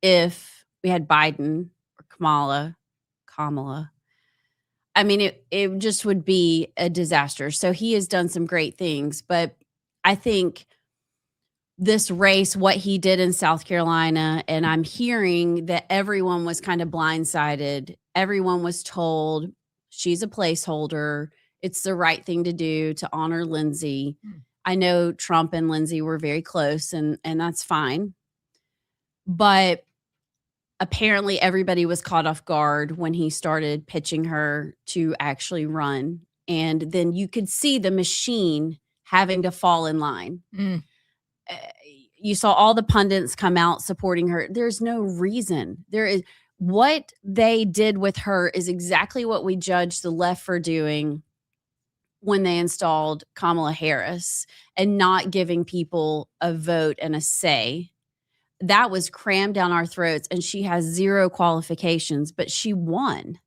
if we had Biden or Kamala? I mean, it just would be a disaster. So he has done some great things, but I think this race, what he did in South Carolina, and I'm hearing that everyone was kind of blindsided. Everyone was told she's a placeholder. It's the right thing to do to honor Lindsey. I know Trump and Lindsey were very close, and that's fine. But apparently everybody was caught off guard when he started pitching her to actually run. And then you could see the machine having to fall in line. You saw all the pundits come out supporting her. There's no reason. What they did with her is exactly what we judged the left for doing when they installed Kamala Harris and not giving people a vote and a say. That was crammed down our throats, and she has zero qualifications, but she won.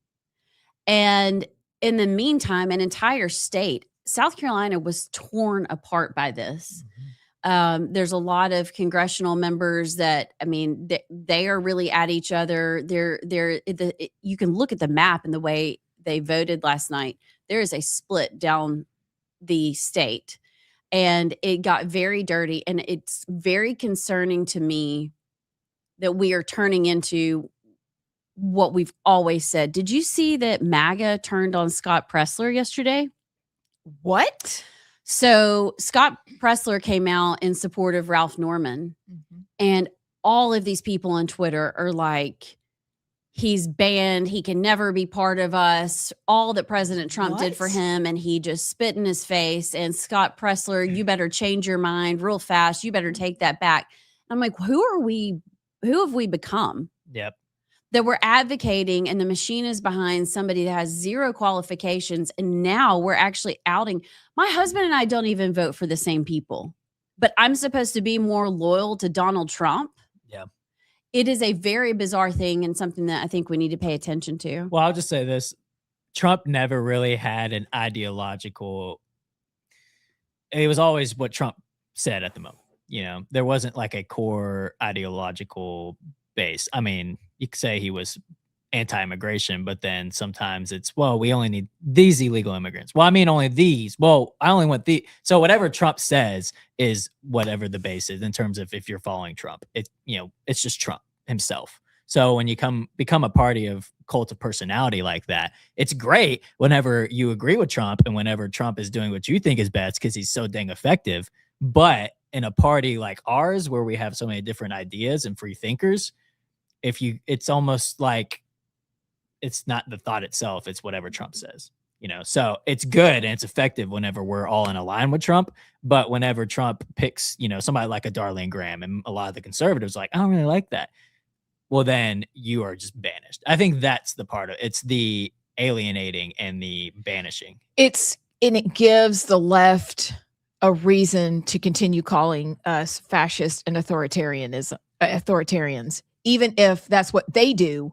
And in the meantime, an entire state, South Carolina, was torn apart by this. There's a lot of congressional members that, I mean, they are really at each other. You can look at the map and the way they voted last night. There is a split down the state. And it got very dirty, and it's very concerning to me that we are turning into what we've always said. Did you see that MAGA turned on Scott Presler yesterday? What? So Scott Presler came out in support of Ralph Norman, and all of these people on Twitter are like, he's banned. He can never be part of us. All that President Trump did for him, and he just spit in his face. And Scott Presler, you better change your mind real fast. You better take that back. I'm like, who are we? Who have we become? Yep. That we're advocating, and the machine is behind somebody that has zero qualifications. And now we're actually outing. My husband and I don't even vote for the same people, but I'm supposed to be more loyal to Donald Trump. Yeah. It is a very bizarre thing, and something that I think we need to pay attention to. Well, I'll just say this. Trump never really had an ideological, it was always what Trump said at the moment. There wasn't like a core ideological base. I mean, you could say he was anti-immigration, but then sometimes it's, well, we only need these illegal immigrants. Well, I mean, only these. Well, I only want the. So whatever Trump says is whatever the base is in terms of if you're following Trump. It's just Trump himself. So when you become a party of cult of personality like that, it's great whenever you agree with Trump and whenever Trump is doing what you think is best because he's so dang effective. But in a party like ours, where we have so many different ideas and free thinkers, it's almost like it's not the thought itself, it's whatever Trump says. So it's good and it's effective whenever we're all in a line with Trump. But whenever Trump picks, somebody like a Darline Graham, and a lot of the conservatives I don't really like that. Well, then you are just banished. I think that's the part of it's the alienating and the banishing. And it gives the left a reason to continue calling us fascist and authoritarians. Even if that's what they do,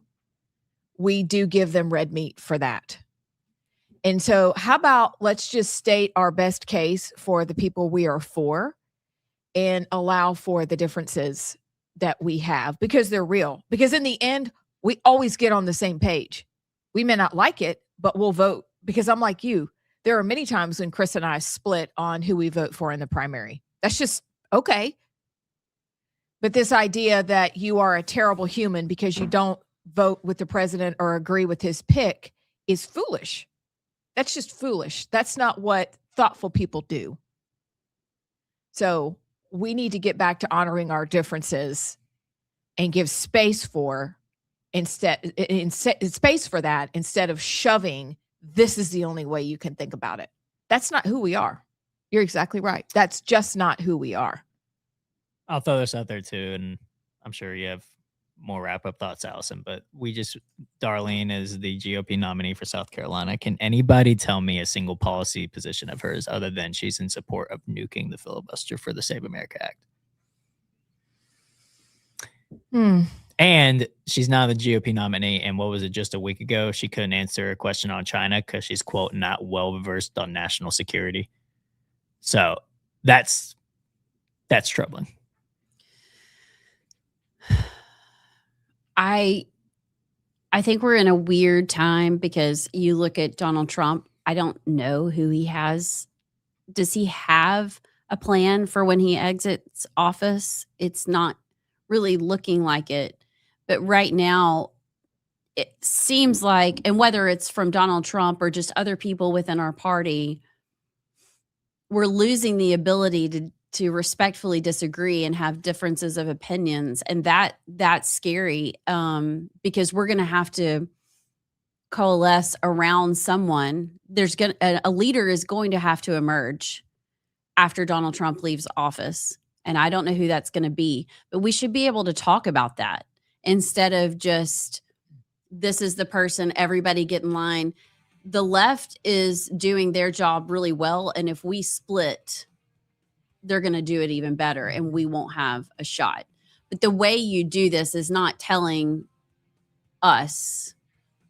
we do give them red meat for that. And so how about let's just state our best case for the people we are for and allow for the differences that we have because they're real. Because in the end, we always get on the same page. We may not like it, but we'll vote because I'm like you. There are many times when Chris and I split on who we vote for in the primary. That's just okay. But this idea that you are a terrible human because you don't vote with the president or agree with his pick is foolish. That's just foolish. That's not what thoughtful people do. So we need to get back to honoring our differences and give space for space for that instead of shoving this is the only way you can think about it. That's not who we are. You're exactly right. That's just not who we are. I'll throw this out there too, and I'm sure you have more wrap-up thoughts, Allison, but Darlene is the GOP nominee for South Carolina. Can anybody tell me a single policy position of hers other than she's in support of nuking the filibuster for the Save America Act? And she's now the GOP nominee, and what was it, just a week ago, she couldn't answer a question on China because she's, quote, not well-versed on national security. So that's troubling. I think we're in a weird time because you look at Donald Trump. I don't know who he has. Does he have a plan for when he exits office? It's not really looking like it. But right now, it seems like, and whether it's from Donald Trump or just other people within our party, we're losing the ability to respectfully disagree and have differences of opinions. And that's scary because we're going to have to coalesce around someone. A leader is going to have to emerge after Donald Trump leaves office. And I don't know who that's going to be, but we should be able to talk about that instead of just, this is the person, everybody get in line. The left is doing their job really well. And if we split, they're going to do it even better and we won't have a shot. But the way you do this is not telling us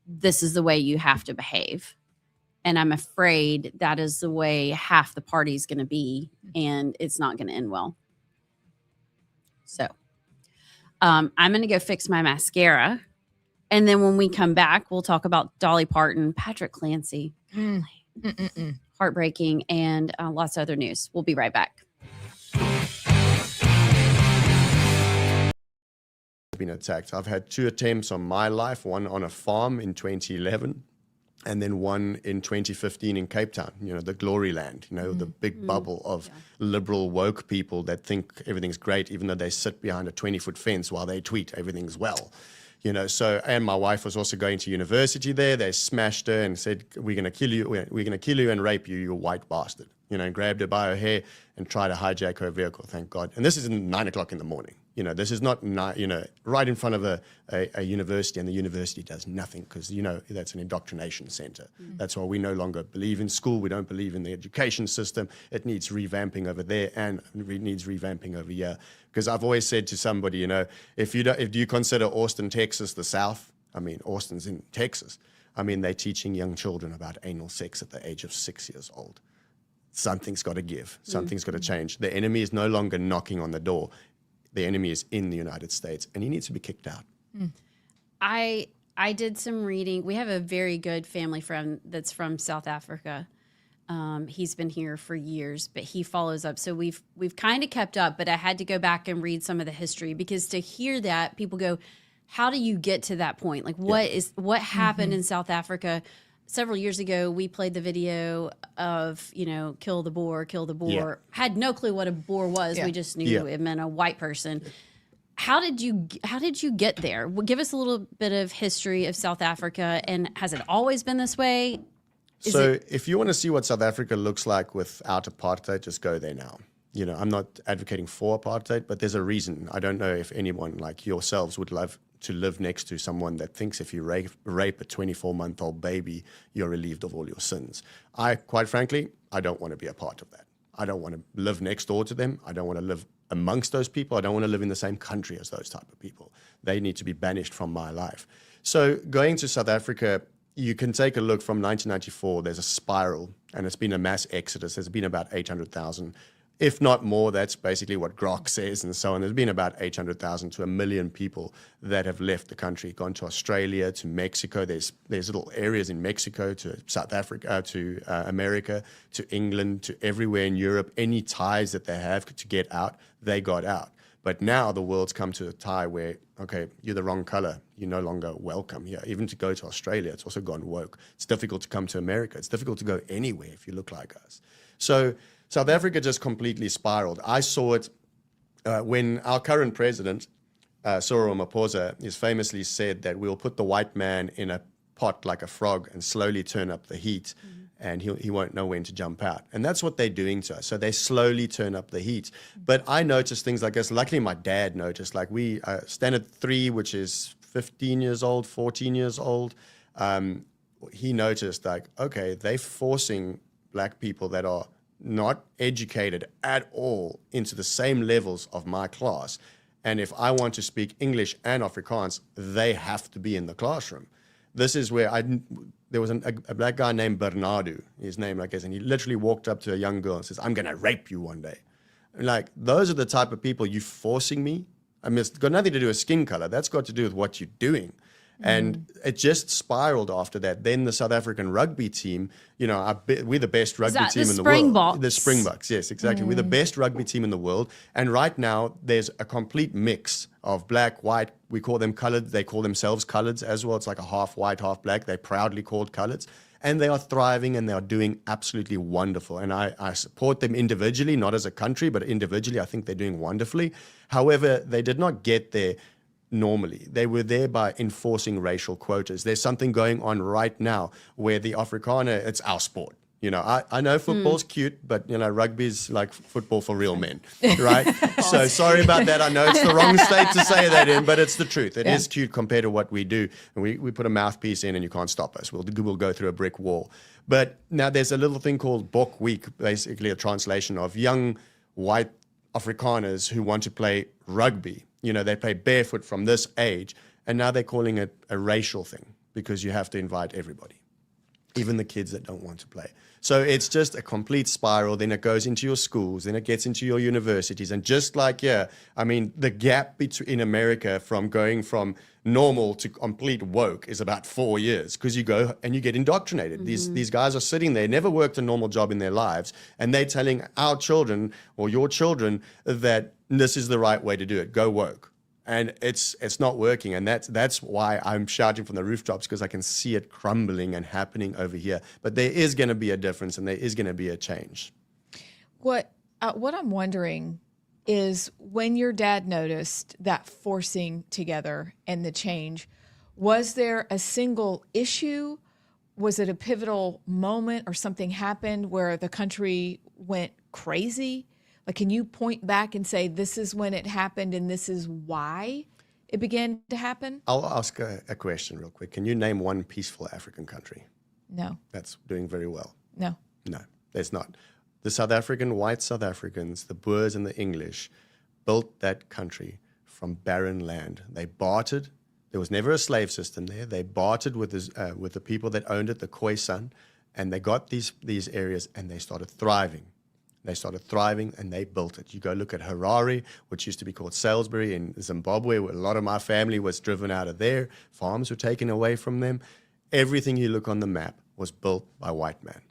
this is the way you have to behave. And I'm afraid that is the way half the party is going to be, and it's not going to end well. So I'm going to go fix my mascara. And then when we come back, we'll talk about Dolly Parton, Patrick Clancy, heartbreaking, and lots of other news. We'll be right back. Been attacked. I've had 2 attempts on my life, one on a farm in 2011 and then one in 2015 in Cape Town, the glory land, the big bubble of liberal woke people that think everything's great, even though they sit behind a 20-foot fence while they tweet everything's well. So, and my wife was also going to university there. They smashed her and said, we're going to kill you. We're going to kill you and rape you, you white bastard. Grabbed her by her hair and tried to hijack her vehicle, thank God. And this is 9 o'clock in the morning. This is not, right in front of a university, and the university does nothing because, that's an indoctrination center. That's why we no longer believe in school. We don't believe in the education system. It needs revamping over there and it needs revamping over here. Because I've always said to somebody, if you consider Austin, Texas, the South, Austin's in Texas. They're teaching young children about anal sex at the age of 6 years old. Something's got to give. Something's got to change. The enemy is no longer knocking on the door. The enemy is in the United States, and he needs to be kicked out. I did some reading. We have a very good family friend that's from South Africa. He's been here for years, but he follows up. So we've kind of kept up, but I had to go back and read some of the history because to hear that, people go, how do you get to that point? Like, what happened in South Africa? Several years ago, we played the video of, kill the Boer, kill the Boer. Yeah. Had no clue what a Boer was. Yeah. We just knew it meant a white person. How did you get there? Well, give us a little bit of history of South Africa, and has it always been this way? If you want to see what South Africa looks like without apartheid, just go there now. I'm not advocating for apartheid, but there's a reason. I don't know if anyone like yourselves would love to live next to someone that thinks if you rape a 24-month-old baby, you're relieved of all your sins. Quite frankly, I don't want to be a part of that. I don't want to live next door to them. I don't want to live amongst those people. I don't want to live in the same country as those type of people. They need to be banished from my life. So going to South Africa, you can take a look from 1994. There's a spiral, and it's been a mass exodus. There's been about 800,000. If not more, that's basically what Grok says and so on. There's been about 800,000 to 1 million people that have left the country, gone to Australia, to Mexico. There's little areas in Mexico, to South Africa, to America, to England, to everywhere in Europe. Any ties that they have to get out, they got out. But now the world's come to a tie where, okay, you're the wrong color. You're no longer welcome here. Even to go to Australia, it's also gone woke. It's difficult to come to America. It's difficult to go anywhere if you look like us. So South Africa just completely spiraled. I saw it when our current president, Cyril Ramaphosa, has famously said that we'll put the white man in a pot like a frog and slowly turn up the heat, and he won't know when to jump out. And that's what they're doing to us. So they slowly turn up the heat. But I noticed things like this. Luckily, my dad noticed. Like we, Standard 3, which is 15 years old, 14 years old, he noticed like, okay, they're forcing black people that are not educated at all into the same levels of my class. And if I want to speak English and Afrikaans, they have to be in the classroom. This is where there was a black guy named Bernardo, his name, I guess, and he literally walked up to a young girl and says, "I'm going to rape you one day." And like, those are the type of people you forcing me. I mean, it's got nothing to do with skin color. That's got to do with what you're doing. And it just spiraled after that. Then the South African rugby team, we're the best rugby team in the world. Springboks? The Springboks, yes, exactly. We're the best rugby team in the world. And right now, there's a complete mix of black, white. We call them colored. They call themselves coloreds as well. It's like a half white, half black. They're proudly called coloreds. And they are thriving and they are doing absolutely wonderful. And I support them individually, not as a country, but individually, I think they're doing wonderfully. However, they did not get there normally. They were there by enforcing racial quotas. There's something going on right now where the Afrikaner, it's our sport. I know football's cute, but rugby's like football for real men, right? So sorry about that. I know it's the wrong state to say that in, but it's the truth. It is cute compared to what we do. And we put a mouthpiece in and you can't stop us. We'll go through a brick wall. But now there's a little thing called Bok Week, basically a translation of young white Afrikaners who want to play rugby. They play barefoot from this age, and now they're calling it a racial thing because you have to invite everybody, even the kids that don't want to play. So it's just a complete spiral. Then it goes into your schools, then it gets into your universities. And just like, the gap in America from going from normal to complete woke is about 4 years because you go and you get indoctrinated. These guys are sitting there, never worked a normal job in their lives, and they're telling our children or your children that this is the right way to do it. Go woke. And it's not working. And that's why I'm shouting from the rooftops, because I can see it crumbling and happening over here. But there is going to be a difference and there is going to be a change. What I'm wondering is, when your dad noticed that forcing together and the change, was there a single issue? Was it a pivotal moment or something happened where the country went crazy? Like, can you point back and say, this is when it happened and this is why it began to happen? I'll ask a question real quick. Can you name one peaceful African country No. that's doing very well? No. No, there's not. The white South Africans, the Boers and the English, built that country from barren land. They bartered. There was never a slave system there. They bartered with the people that owned it, the Khoisan, and they got these areas and they started thriving. They started thriving and they built it. You go look at Harare, which used to be called Salisbury in Zimbabwe, where a lot of my family was driven out of there. Farms were taken away from them. Everything you look on the map was built by white men.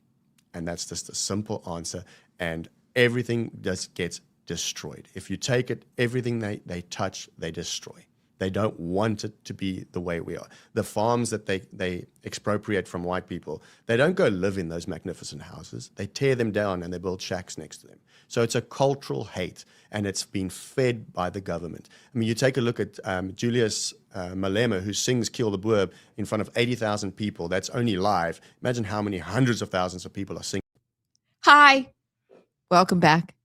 And that's just a simple answer. And everything just gets destroyed. If you take it, everything they touch, they destroy. They don't want it to be the way we are. The farms that they expropriate from white people, they don't go live in those magnificent houses. They tear them down and they build shacks next to them. So it's a cultural hate, and it's been fed by the government. I mean, you take a look at Julius Malema, who sings Kill the Boer in front of 80,000 people. That's only live. Imagine how many hundreds of thousands of people are singing. Hi, welcome back.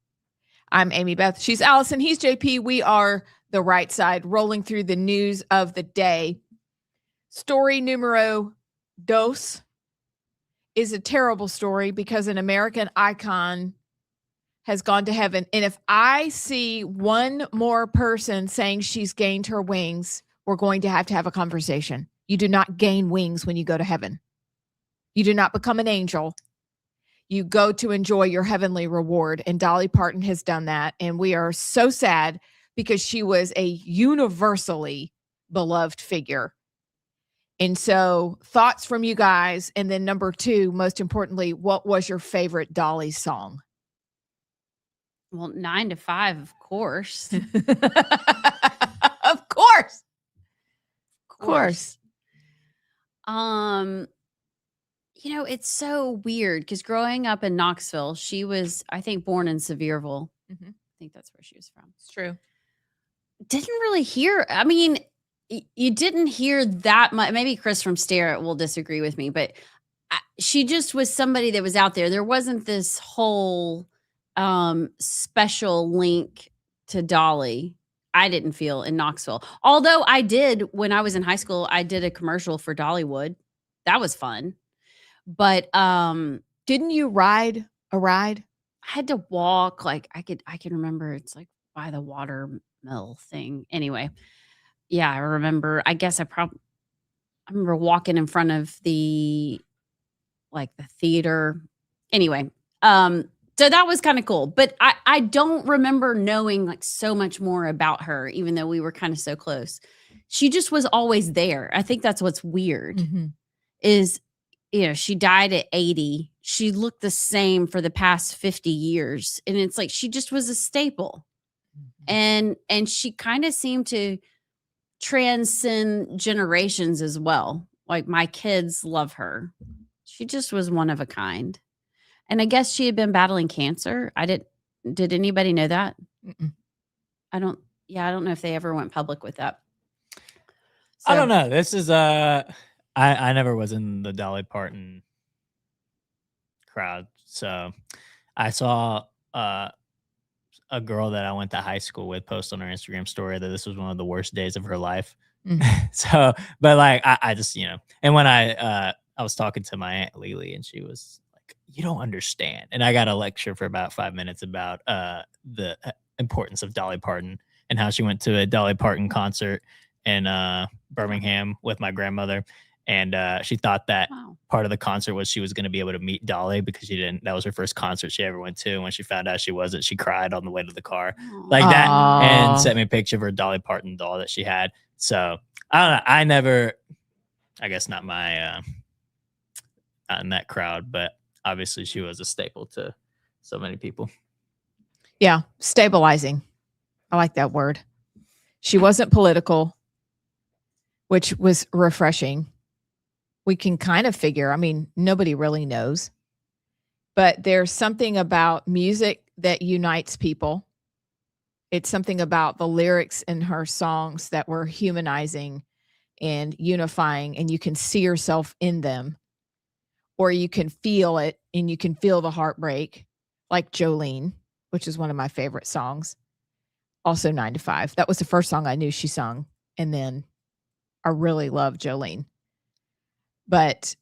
I'm Amy Beth. She's Allison. He's JP. We are the Right Side, rolling through the news of the day. Story numero dos is a terrible story because an American icon has gone to heaven. And if I see one more person saying she's gained her wings, we're going to have a conversation. You do not gain wings when you go to heaven. You do not become an angel. You go to enjoy your heavenly reward. And Dolly Parton has done that. And we are so sad because she was a universally beloved figure. And so thoughts from you guys. And then number two, most importantly, what was your favorite Dolly song? Well, 9 to 5, of course. Of course. Of course. It's so weird because growing up in Knoxville, she was, I think, born in Sevierville. Mm-hmm. I think that's where she was from. It's true. Didn't really hear. I mean, you didn't hear that much. Maybe Chris from Stare will disagree with me, but she just was somebody that was out there. There wasn't this whole special link to Dolly. I didn't feel in Knoxville. Although I did, when I was in high school, I did a commercial for Dollywood. That was fun. But didn't you ride a ride? I had to walk. Like I can remember it's like by the watermill thing. Anyway, yeah, I remember. I guess I remember walking in front of the theater. Anyway, so that was kind of cool. But I don't remember knowing like so much more about her, even though we were kind of so close. She just was always there. I think that's what's weird is, she died at 80. She looked the same for the past 50 years. And it's like, she just was a staple. And she kind of seemed to transcend generations as well. Like my kids love her. She just was one of a kind. And I guess she had been battling cancer. Did anybody know that? Mm-mm. I don't know if they ever went public with that. So, I don't know. This is I never was in the Dolly Parton crowd. So I saw a girl that I went to high school with post on her Instagram story that this was one of the worst days of her life. So, but like, I just, and when I was talking to my Aunt Lily and she was like, you don't understand. And I got a lecture for about 5 minutes about the importance of Dolly Parton and how she went to a Dolly Parton concert in Birmingham with my grandmother. And she thought that part of the concert was she was going to be able to meet Dolly because that was her first concert she ever went to. And when she found out she wasn't, she cried on the way to the car like that and sent me a picture of her Dolly Parton doll that she had. So I don't know. I guess not my, not in that crowd, but obviously she was a staple to so many people. Yeah. Stabilizing. I like that word. She wasn't political, which was refreshing. We can kind of figure, nobody really knows, but there's something about music that unites people. It's something about the lyrics in her songs that were humanizing and unifying, and you can see yourself in them, or you can feel it and you can feel the heartbreak, like Jolene, which is one of my favorite songs. Also 9 to 5. That was the first song I knew she sung. And then I really love Jolene. But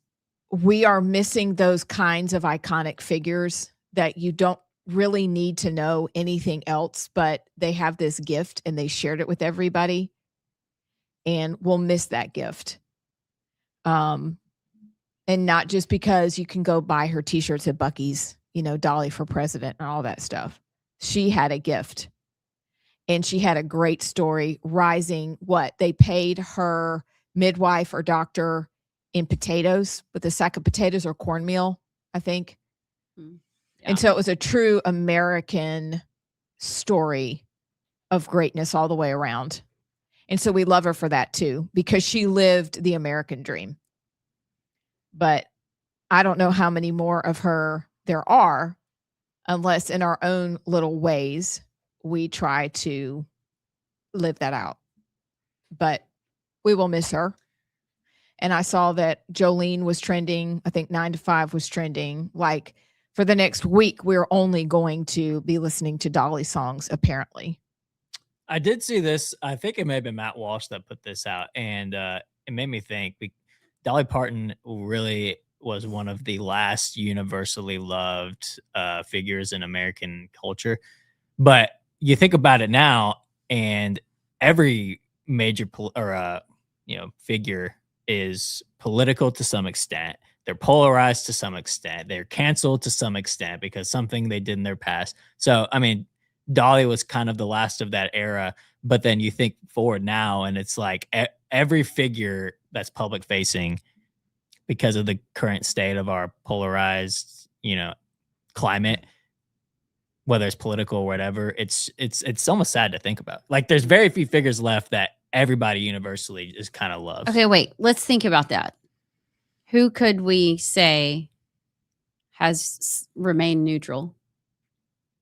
we are missing those kinds of iconic figures that you don't really need to know anything else, but they have this gift and they shared it with everybody. And we'll miss that gift. And not just because you can go buy her t-shirts at Buc-ee's, Dolly for president and all that stuff. She had a gift. And she had a great story rising. They paid her midwife or doctor in potatoes with a sack of potatoes or cornmeal, I think. Yeah. And so it was a true American story of greatness all the way around. And so we love her for that too, because she lived the American dream. But I don't know how many more of her there are, unless in our own little ways we try to live that out. But we will miss her. And I saw that Jolene was trending. I think 9 to 5 was trending. Like for the next week, we're only going to be listening to Dolly songs, apparently. I did see this. I think it may have been Matt Walsh that put this out, and it made me think. Dolly Parton really was one of the last universally loved figures in American culture. But you think about it now, and every major figure is political to some extent. They're polarized to some extent. They're canceled to some extent because something they did in their past. So, I mean, Dolly was kind of the last of that era, but then you think forward now and it's like every figure that's public facing, because of the current state of our polarized, climate, whether it's political or whatever, it's almost sad to think about. Like there's very few figures left that everybody universally is kind of loves. Okay, wait, let's think about that. Who could we say has remained neutral?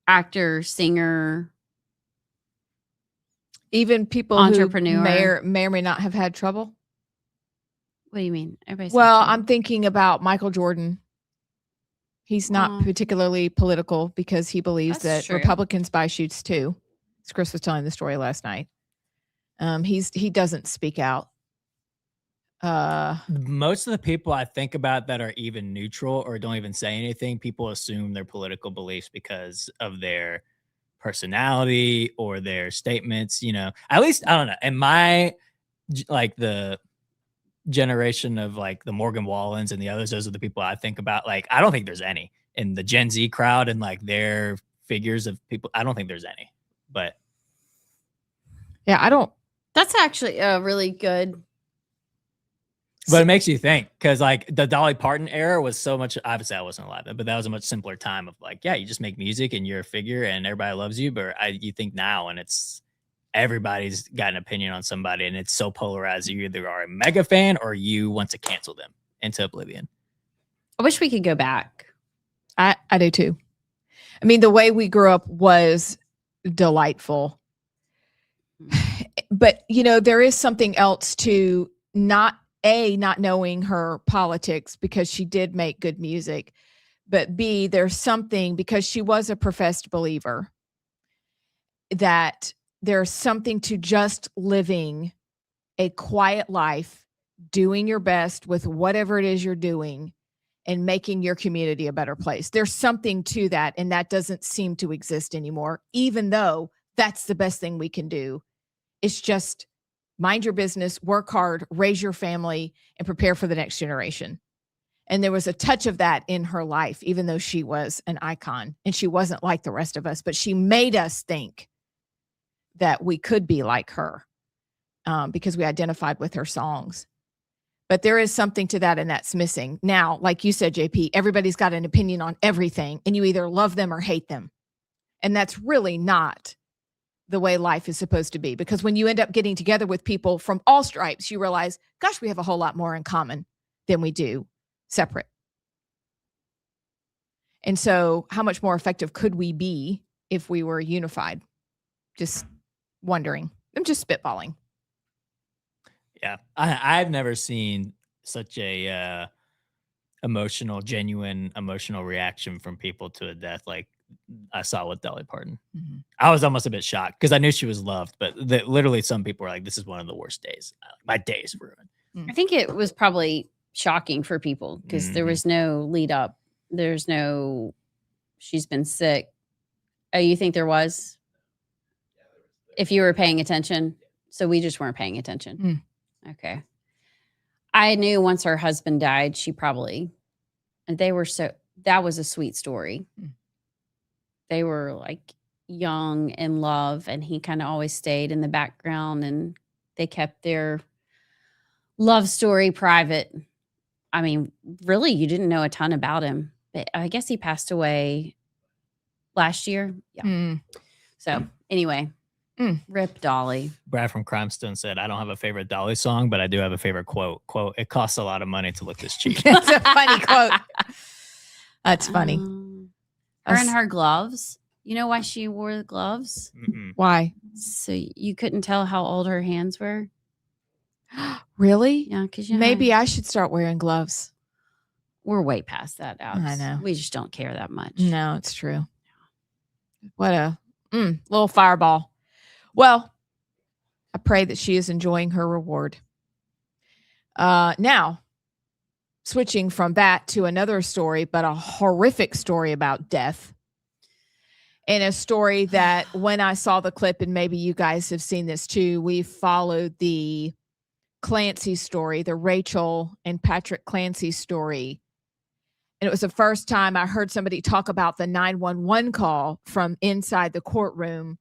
Actor, singer, even people entrepreneur who may or may not have had trouble. What do you mean? Well, I'm thinking about Michael Jordan. He's not particularly political because he believes that Republicans buy shoots too. As Chris was telling the story last night. He doesn't speak out. Most of the people I think about that are even neutral or don't even say anything, people assume their political beliefs because of their personality or their statements, at least, I don't know. In my, the generation of the Morgan Wallens and the others, those are the people I think about. I don't think there's any in the Gen Z crowd and their figures of people. I don't think there's any, but yeah, I don't. That's actually a really good. But it makes you think, because the Dolly Parton era was so much. Obviously, I wasn't alive then, but that was a much simpler time of you just make music and you're a figure and everybody loves you. But you think now, and it's everybody's got an opinion on somebody, and it's so polarized. You either are a mega fan or you want to cancel them into oblivion. I wish we could go back. I do too. I mean, the way we grew up was delightful. But there is something else to not knowing her politics, because she did make good music, but B, there's something, because she was a professed believer, that there's something to just living a quiet life, doing your best with whatever it is you're doing, and making your community a better place. There's something to that, and that doesn't seem to exist anymore, even though that's the best thing we can do. It's just mind your business, work hard, raise your family, and prepare for the next generation. And there was a touch of that in her life, even though she was an icon and she wasn't like the rest of us, but she made us think that we could be like her because we identified with her songs. But there is something to that, and that's missing. Now, like you said, JP, everybody's got an opinion on everything, and you either love them or hate them. And that's really not the way life is supposed to be, because when you end up getting together with people from all stripes, you realize, gosh, we have a whole lot more in common than we do separate. And so how much more effective could we be if we were unified? Just wondering. I'm just spitballing. Yeah. I've never seen such a genuine emotional reaction from people to a death like I saw with Dolly Parton. Mm-hmm. I was almost a bit shocked because I knew she was loved, but literally some people were like, this is one of the worst days. My day is ruined. I think it was probably shocking for people because there was no lead up. There's no, she's been sick. Oh, you think there was? If you were paying attention. So we just weren't paying attention. Okay. I knew once her husband died, that was a sweet story. They were like young in love, and he kind of always stayed in the background, and they kept their love story private. I mean, really, you didn't know a ton about him, but I guess he passed away last year. Yeah. So anyway, Rip Dolly. Brad from Crimestone said, I don't have a favorite Dolly song, but I do have a favorite quote. Quote, it costs a lot of money to look this cheap. That's a funny quote. That's funny. Her and her gloves. You know why she wore the gloves? Why? So you couldn't tell how old her hands were. Really? Yeah, because maybe I should start wearing gloves. We're way past that, Alex. I know. We just don't care that much. No, it's true. What a little fireball. Well, I pray that she is enjoying her reward. Now, switching from that to another story, but a horrific story about death. And a story that when I saw the clip, and maybe you guys have seen this too, we followed the Clancy story, the Rachel and Patrick Clancy story. And it was the first time I heard somebody talk about the 911 call from inside the courtroom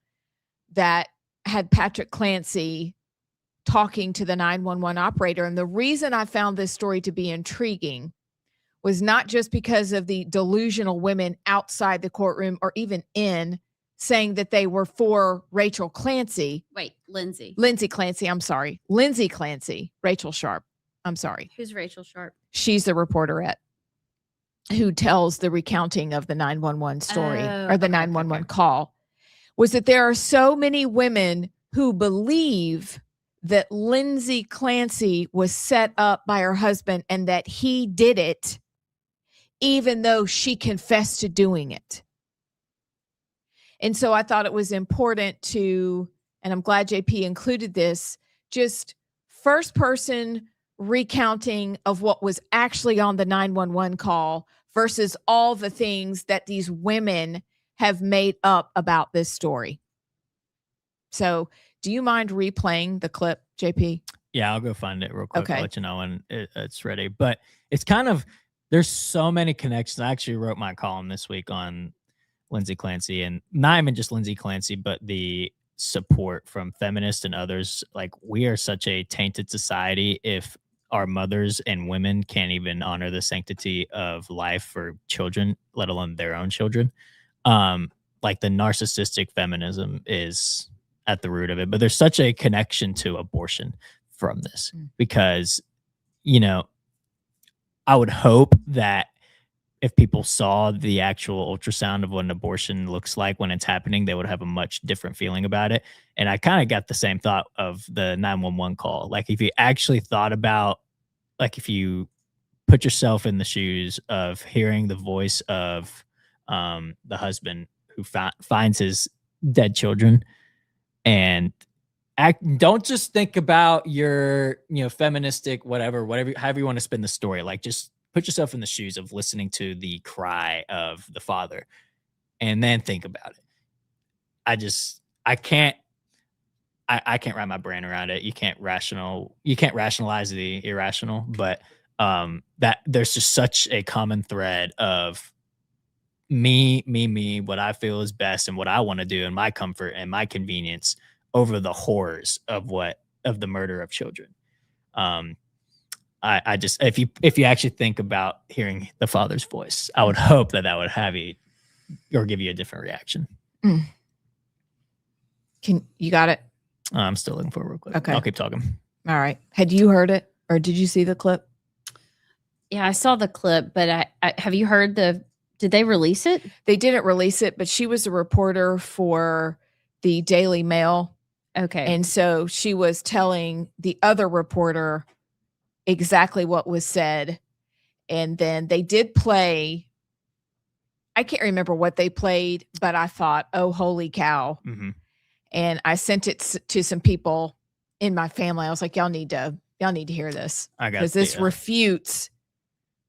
that had Patrick Clancy talking to the 911 operator. And the reason I found this story to be intriguing was not just because of the delusional women outside the courtroom or even in saying that they were for Rachel Clancy. Wait, Lindsay. Lindsay Clancy, I'm sorry. Lindsay Clancy, Rachel Sharp. I'm sorry. Who's Rachel Sharp? She's the reporterette who tells the recounting of the 911 story or the 911 call. Was that there are so many women who believe that Lindsay Clancy was set up by her husband and that he did it, even though she confessed to doing it. And so I thought it was important to, and I'm glad JP included this, just first person recounting of what was actually on the 911 call versus all the things that these women have made up about this story. So do you mind replaying the clip, JP? Yeah, I'll go find it real quick. Okay. I'll let you know when it's ready. But it's kind of, there's so many connections. I actually wrote my column this week on Lindsay Clancy, and not even just Lindsay Clancy, but the support from feminists and others. Like, we are such a tainted society if our mothers and women can't even honor the sanctity of life for children, let alone their own children. Like, the narcissistic feminism is at the root of it. But there's such a connection to abortion from this because, you know, I would hope that if people saw the actual ultrasound of what an abortion looks like when it's happening, they would have a much different feeling about it. And I kind of got the same thought of the 911 call. Like, if you actually thought about, like, if you put yourself in the shoes of hearing the voice of the husband who finds his dead children, and don't just think about your, you know, feministic, whatever, however you want to spin the story. Like, just put yourself in the shoes of listening to the cry of the father and then think about it. I can't wrap my brain around it. You can't rationalize the irrational, but that there's just such a common thread of me, what I feel is best and what I want to do and my comfort and my convenience over the horrors of the murder of children. I just, if you actually think about hearing the father's voice, I would hope that would have you or give you a different reaction. You got it? I'm still looking for it real quick. Okay. I'll keep talking. All right. Had you heard it or did you see the clip? Yeah, I saw the clip, but I have you heard did they release it? They didn't release it, but she was a reporter for the Daily Mail. Okay. And so she was telling the other reporter exactly what was said. And then they did play, I can't remember what they played, but I thought, oh, holy cow. Mm-hmm. And I sent it to some people in my family. I was like, y'all need to hear this. Because this refutes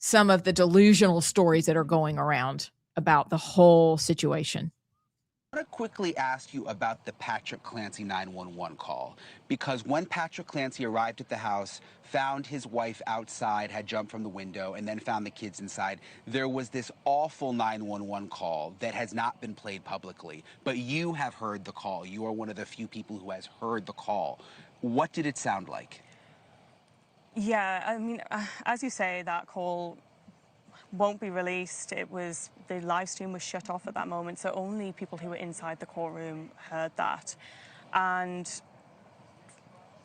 some of the delusional stories that are going around about the whole situation. I want to quickly ask you about the Patrick Clancy 911 call, because when Patrick Clancy arrived at the house, found his wife outside, had jumped from the window, and then found the kids inside, there was this awful 911 call that has not been played publicly. But you have heard the call. You are one of the few people who has heard the call. What did it sound like? Yeah, I mean, as you say, that call won't be released. The live stream was shut off at that moment, so only people who were inside the courtroom heard that. And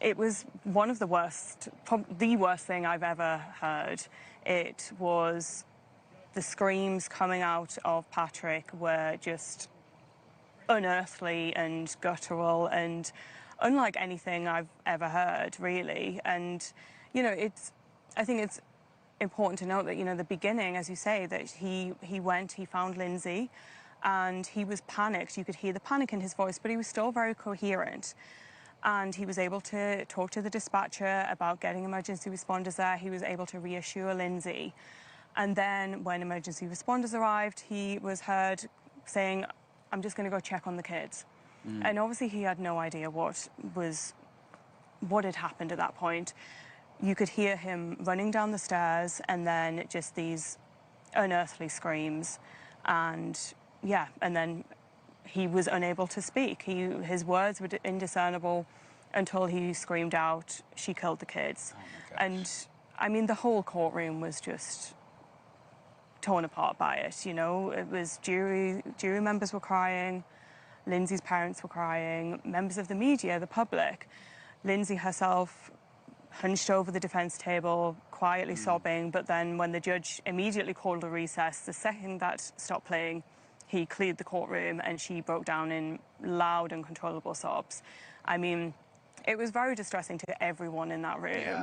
it was one of the worst, the worst thing I've ever heard. It was the screams coming out of Patrick were just unearthly and guttural and unlike anything I've ever heard, really. And, you know, I think it's important to note that, you know, the beginning, as you say, that he found Lindsay and he was panicked. You could hear the panic in his voice, but he was still very coherent. And he was able to talk to the dispatcher about getting emergency responders there. He was able to reassure Lindsay. And then when emergency responders arrived, he was heard saying, I'm just going to go check on the kids. And obviously he had no idea what had happened at that point. You could hear him running down the stairs and then just these unearthly screams. And yeah, and then he was unable to speak. His words were indiscernible until he screamed out, "She killed the kids." Oh my gosh. And I mean, the whole courtroom was just torn apart by it. You know, it was jury members were crying, Lindsay's parents were crying, members of the media, the public. Lindsay herself hunched over the defense table, quietly sobbing, but then when the judge immediately called a recess, the second that stopped playing, he cleared the courtroom and she broke down in loud, uncontrollable sobs. I mean, it was very distressing to everyone in that room. Yeah.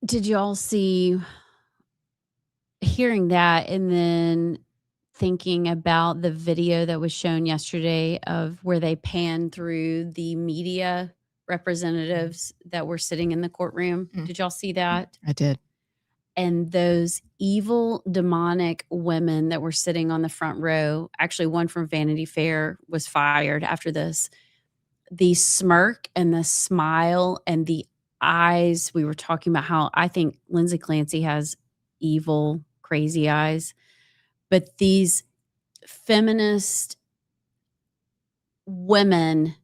Did you all see, hearing that and then thinking about the video that was shown yesterday of where they panned through the media representatives that were sitting in the courtroom? Did y'all see that? I did. And those evil, demonic women that were sitting on the front row, actually one from Vanity Fair was fired after this. The smirk and the smile and the eyes, we were talking about how I think Lindsay Clancy has evil, crazy eyes. But these feminist women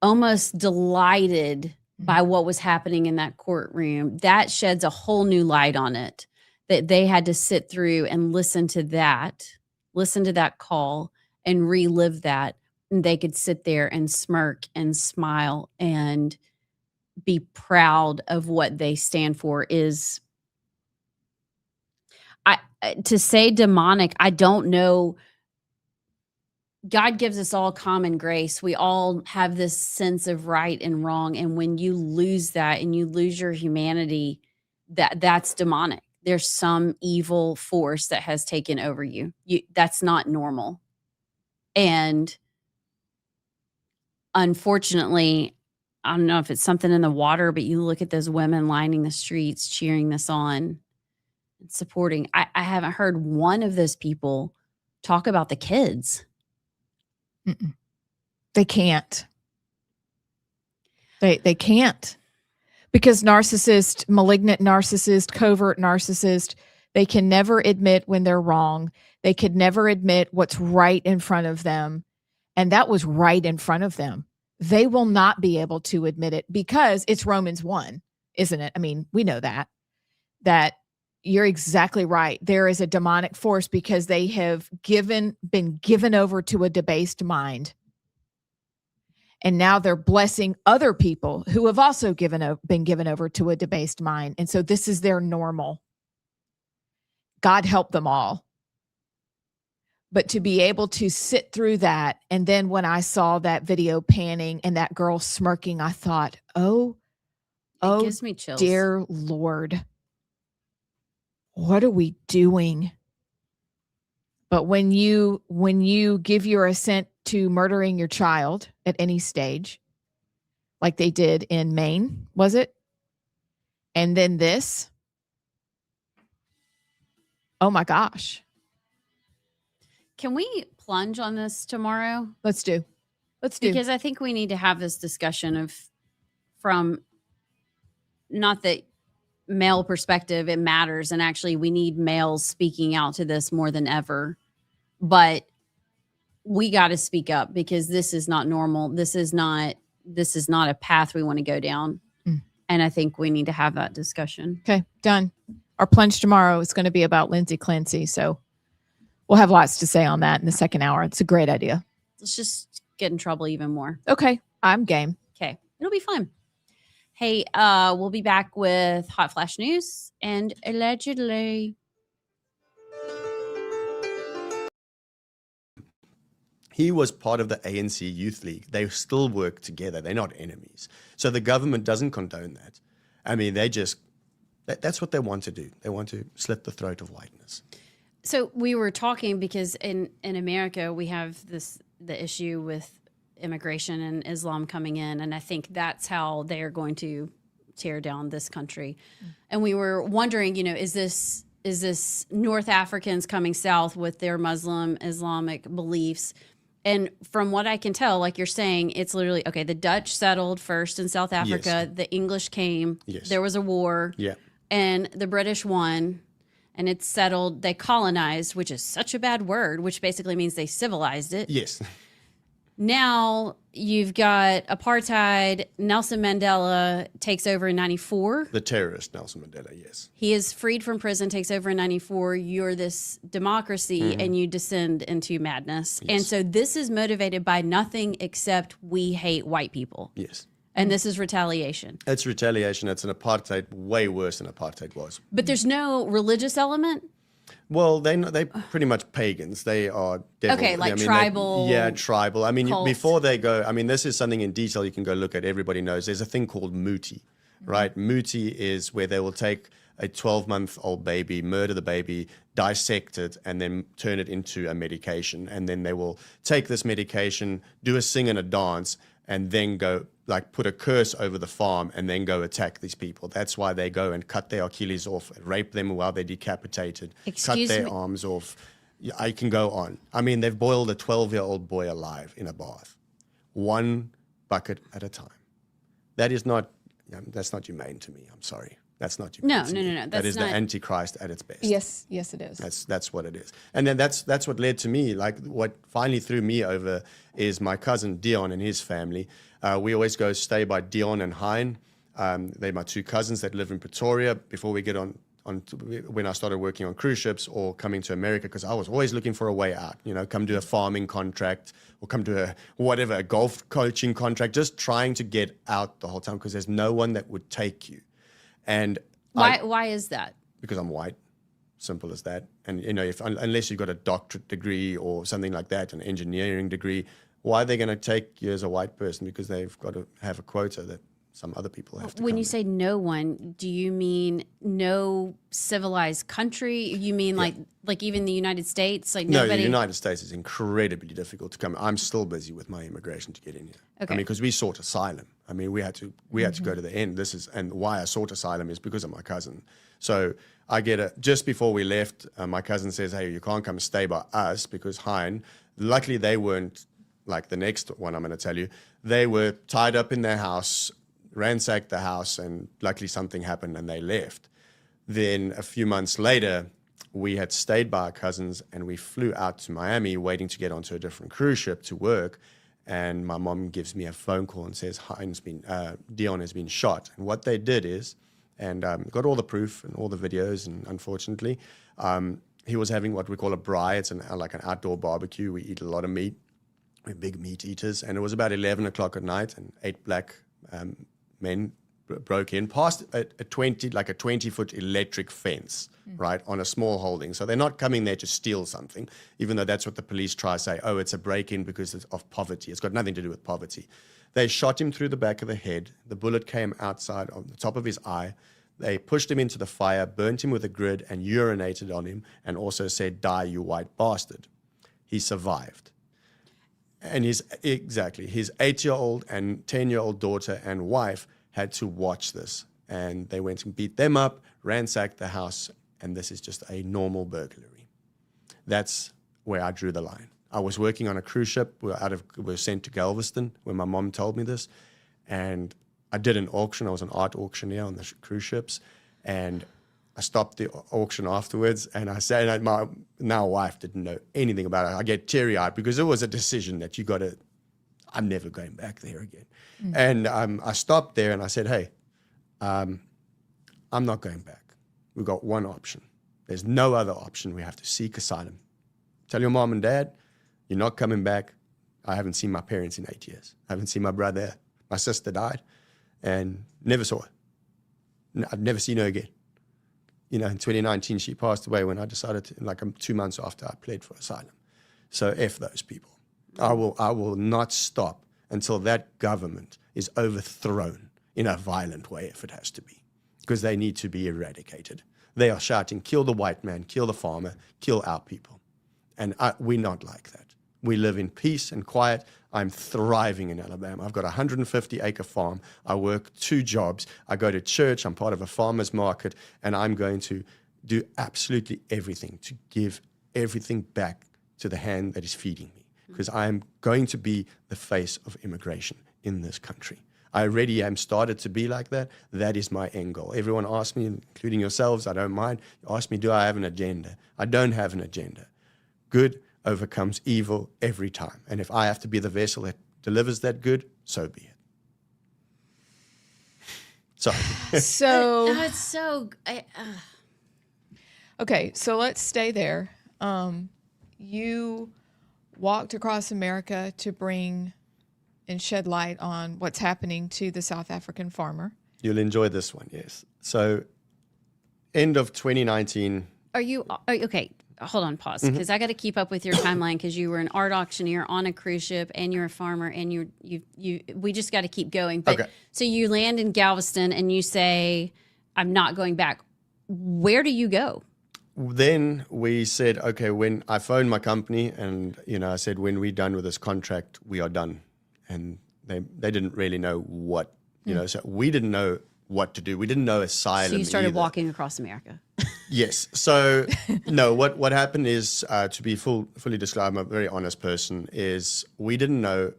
almost delighted by what was happening in that courtroom. That sheds a whole new light on it, that they had to sit through and listen to that call and relive that. And they could sit there and smirk and smile and be proud of what they stand for. Is to say demonic, I don't know. God gives us all common grace. We all have this sense of right and wrong. And when you lose that and you lose your humanity, that's demonic. There's some evil force that has taken over you. That's not normal. And unfortunately, I don't know if it's something in the water, but you look at those women lining the streets, cheering this on and supporting. I haven't heard one of those people talk about the kids. Mm-mm. They can't. They can't. Because narcissist, malignant narcissist, covert narcissist, they can never admit when they're wrong. They could never admit what's right in front of them. And that was right in front of them. They will not be able to admit it because it's Romans 1, isn't it? I mean, we know that you're exactly right. There is a demonic force because they have been given over to a debased mind. And now they're blessing other people who have also been given over to a debased mind. And so this is their normal. God help them all. But to be able to sit through that, and then when I saw that video panning and that girl smirking, I thought, oh, gives me chills. Dear Lord, what are we doing? But when you give your assent to murdering your child at any stage, like they did in Maine, was it? And then this, oh my gosh. Can we plunge on this tomorrow? Let's do. Because I think we need to have this discussion from not that male perspective, it matters. And actually we need males speaking out to this more than ever, but we got to speak up because this is not normal. This is not a path we want to go down. And I think we need to have that discussion. Okay, done. Our plunge tomorrow is going to be about Lindsay Clancy. So We'll have lots to say on that in the second hour. It's a great idea. Let's just get in trouble even more. Okay, I'm game. Okay. It'll be fun. Hey, we'll be back with Hot Flash News and allegedly. He was part of the ANC Youth League. They still work together. They're not enemies. So the government doesn't condone that. I mean, that's what they want to do. They want to slit the throat of whiteness. So we were talking because in America, we have the issue with immigration and Islam coming in. And I think that's how they are going to tear down this country. And we were wondering, is this North Africans coming south with their Muslim Islamic beliefs? And from what I can tell, like you're saying, it's literally, okay, the Dutch settled first in South Africa. Yes. The English came. Yes. There was a war. Yeah. And the British won. And it's settled. They colonized, which is such a bad word, which basically means they civilized it. Yes. Now you've got apartheid. Nelson Mandela takes over in 94. The terrorist Nelson Mandela, yes. He is freed from prison, takes over in 94. You're this democracy and you descend into madness. Yes. And so this is motivated by nothing except we hate white people. Yes. And this is retaliation. It's retaliation. It's an apartheid way worse than apartheid was. But there's no religious element? Well, they're pretty much pagans. They are devil. Okay, like I mean, tribal. Yeah, tribal. I mean, cult. before they go, I mean, this is something in detail you can go look at. Everybody knows. There's a thing called muti, right? Muti is where they will take a 12-month-old baby, murder the baby, dissect it, and then turn it into a medication. And then they will take this medication, do a sing and a dance, and then go put a curse over the farm and then go attack these people. That's why they go and cut their Achilles off, rape them while they're decapitated, cut their arms off. I can go on. I mean, they've boiled a 12-year-old boy alive in a bath, one bucket at a time. That's not humane to me. I'm sorry. That's not humane to me. No. That is the Antichrist at its best. Yes, it is. That's what it is. And then that's what led to me, what finally threw me over is my cousin Dion and his family. We always go stay by Dion and Hein. They're my two cousins that live in Pretoria before we get on when I started working on cruise ships or coming to America, because I was always looking for a way out, come to a farming contract or come to a golf coaching contract, just trying to get out the whole time because there's no one that would take you. And why is that? Because I'm white, simple as that. And unless you've got a doctorate degree or something like that, an engineering degree, why are they going to take you as a white person? Because they've got to have a quota that some other people have to. When you say no one, do you mean no civilized country? You mean like even the United States? Like nobody? No, the United States is incredibly difficult to come. I'm still busy with my immigration to get in here. Okay. I mean, because we sought asylum. I mean, we had to go to the end. And why I sought asylum is because of my cousin. So I get just before we left, my cousin says, "Hey, you can't come stay by us," because Hein, luckily they weren't like the next one I'm going to tell you. They were tied up in their house, ransacked the house, and luckily something happened and they left. Then a few months later, we had stayed by our cousins and we flew out to Miami waiting to get onto a different cruise ship to work. And my mom gives me a phone call and says, Dion has been shot. And what they did is, and got all the proof and all the videos, and unfortunately, he was having what we call a braai. It's like an outdoor barbecue. We eat a lot of meat. We're big meat eaters. And it was about 11 o'clock at night, and 8 black men broke in past a 20-foot electric fence, right, on a small holding. So they're not coming there to steal something, even though that's what the police try to say. Oh, it's a break-in because of poverty. It's got nothing to do with poverty. They shot him through the back of the head. The bullet came outside on the top of his eye. They pushed him into the fire, burnt him with a grid, and urinated on him, and also said, "Die, you white bastard." He survived. And his 8-year-old and 10-year-old daughter and wife had to watch this. And they went and beat them up, ransacked the house, and this is just a normal burglary. That's where I drew the line. I was working on a cruise ship. We were sent to Galveston when my mom told me this. And I did an auction. I was an art auctioneer on the cruise ships. And I stopped the auction afterwards, and I said, my now wife didn't know anything about it. I get teary-eyed because it was a decision that I'm never going back there again. Mm-hmm. And I stopped there and I said, "Hey, I'm not going back. We've got one option. There's no other option. We have to seek asylum Tell your mom and dad, you're not coming back. I haven't seen my parents in 8 years. I haven't seen my brother. My sister died and never saw her. I've never seen her again. In 2019, she passed away when I decided to, 2 months after I pled for asylum. So F those people. I will not stop until that government is overthrown in a violent way, if it has to be, because they need to be eradicated. They are shouting, kill the white man, kill the farmer, kill our people. And we're not like that. We live in peace and quiet. I'm thriving in Alabama. I've got a 150-acre farm. I work 2 jobs. I go to church. I'm part of a farmer's market. And I'm going to do absolutely everything to give everything back to the hand that is feeding me, because I am going to be the face of immigration in this country. I already am started to be like that. That is my end goal. Everyone asks me, including yourselves, I don't mind, ask me, do I have an agenda? I don't have an agenda. Good overcomes evil every time. And if I have to be the vessel that delivers that good, so be it. Sorry. So It's so. okay, so let's stay there. You walked across America to bring and shed light on what's happening to the South African farmer. You'll enjoy this one, yes. So, end of 2019. Are you okay? Hold on, pause, because I got to keep up with your timeline, because you were an art auctioneer on a cruise ship and you're a farmer and we just got to keep going. But Okay. So you land in Galveston and you say, I'm not going back. Where do you go? Then we said, okay, when I phoned my company and, I said, when we're done with this contract, we are done. And they didn't really know what, so we didn't know what to do. We didn't know asylum. So you started either. walking across America. Yes. So, no, what happened is, to be fully disclosed, I'm a very honest person, is we didn't know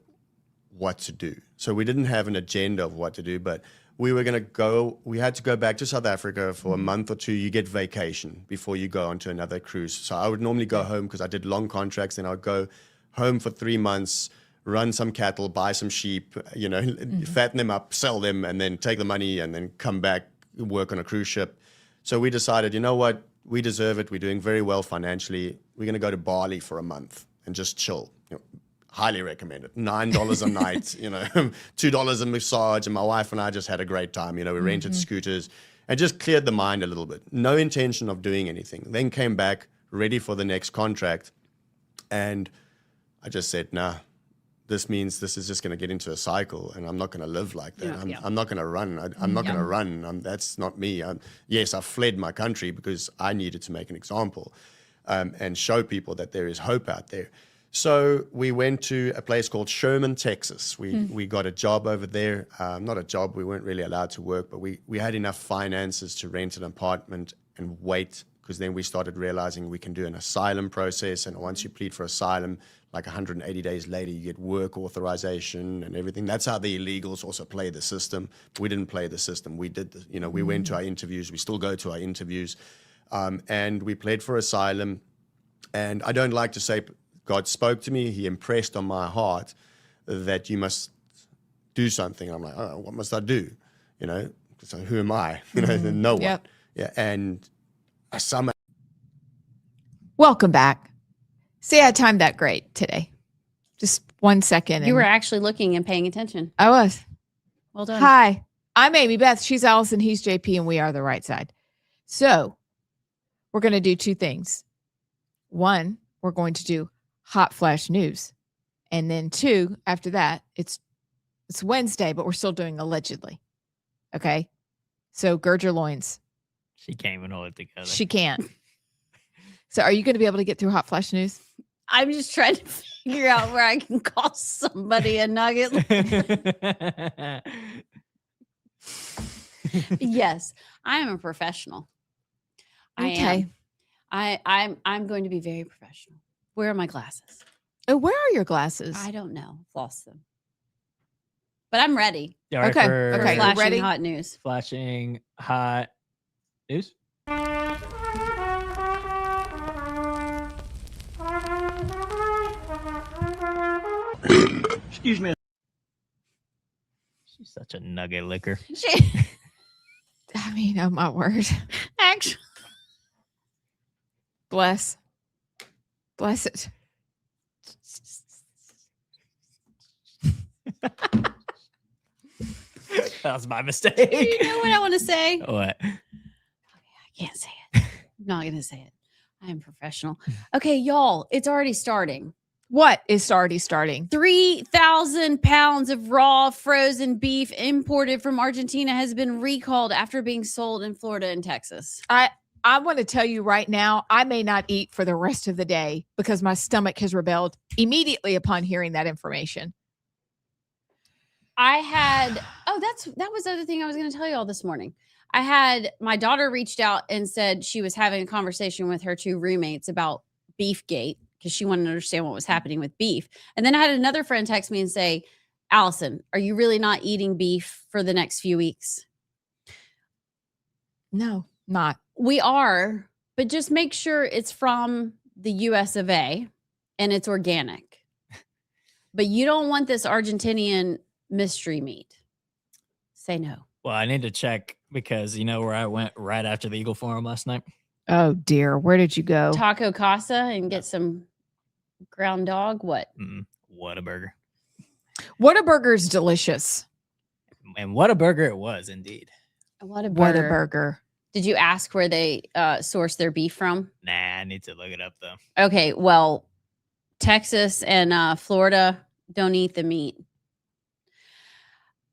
what to do. So we didn't have an agenda of what to do, but we had to go back to South Africa for a month or 2. You get vacation before you go onto another cruise. So I would normally go home because I did long contracts, and I'd go home for 3 months, run some cattle, buy some sheep, fatten them up, sell them, and then take the money and then come back, work on a cruise ship. So we decided, you know what, we deserve it. We're doing very well financially. We're going to go to Bali for a month and just chill. Highly recommend it. $9 a night, $2 a massage. And my wife and I just had a great time. We rented scooters and just cleared the mind a little bit. No intention of doing anything. Then came back ready for the next contract. And I just said, nah, this means this is just going to get into a cycle, and I'm not going to live like that. I'm not going to run. I'm not going to run. That's not me. Yes, I fled my country because I needed to make an example and show people that there is hope out there. So we went to a place called Sherman, Texas. We got a job over there. Not a job. We weren't really allowed to work, but we had enough finances to rent an apartment and wait, because then we started realizing we can do an asylum process. And once you plead for asylum, like 180 days later, you get work authorization and everything. That's how the illegals also play the system. We didn't play the system. We did, we went to our interviews. We still go to our interviews. And we pled for asylum. And I don't like to say God spoke to me. He impressed on my heart that you must do something. And I'm like, oh, what must I do? So who am I? No one. Yep. Yeah. And I somehow. Welcome back. See, I timed that great today. Just 1 second. You were actually looking and paying attention. I was. Well done. Hi, I'm Amy Beth. She's Allison. He's JP, and we are the Right Side. So we're going to do 2 things. 1, we're going to do hot flash news. And then 2, after that, it's Wednesday, but we're still doing allegedly. Okay. So gird your loins. She can't even hold it together. She can't. So are you going to be able to get through hot flash news? I'm just trying to figure out where I can call somebody a nugget. Yes, I am a professional. Okay. I'm going to be very professional. Where are my glasses? Oh, where are your glasses? I don't know. Lost them. But I'm ready. You all right Okay, for okay. Flashing ready? hot news. flashing hot news? Excuse me. She's such a nugget licker. I mean, oh my word. Actually, Bless Bless it. That was my mistake. You know what I want to say? What? I can't say it. I'm not going to say it. I am professional. Okay, y'all, it's already starting. What is already starting? 3,000 pounds of raw frozen beef imported from Argentina has been recalled after being sold in Florida and Texas. I want to tell you right now, I may not eat for the rest of the day because my stomach has rebelled immediately upon hearing that information. I had that was the other thing I was going to tell you all this morning. I had my daughter reached out and said she was having a conversation with her two roommates about Beefgate because she wanted to understand what was happening with beef. And then I had another friend text me and say, Allison, are you really not eating beef for the next few weeks? No, not. We are, but just make sure it's from the US of A and it's organic. But you don't want this Argentinian mystery meat. Say no. Well, I need to check because you know where I went right after the Eagle Forum last night? Oh dear, where did you go? Taco Casa and get some ground dog. What? Whataburger. Whataburger's delicious. And what a burger it was, indeed. What a burger. Whataburger. Did you ask where they source their beef from? Nah, I need to look it up though. Okay, well, Texas and Florida don't eat the meat.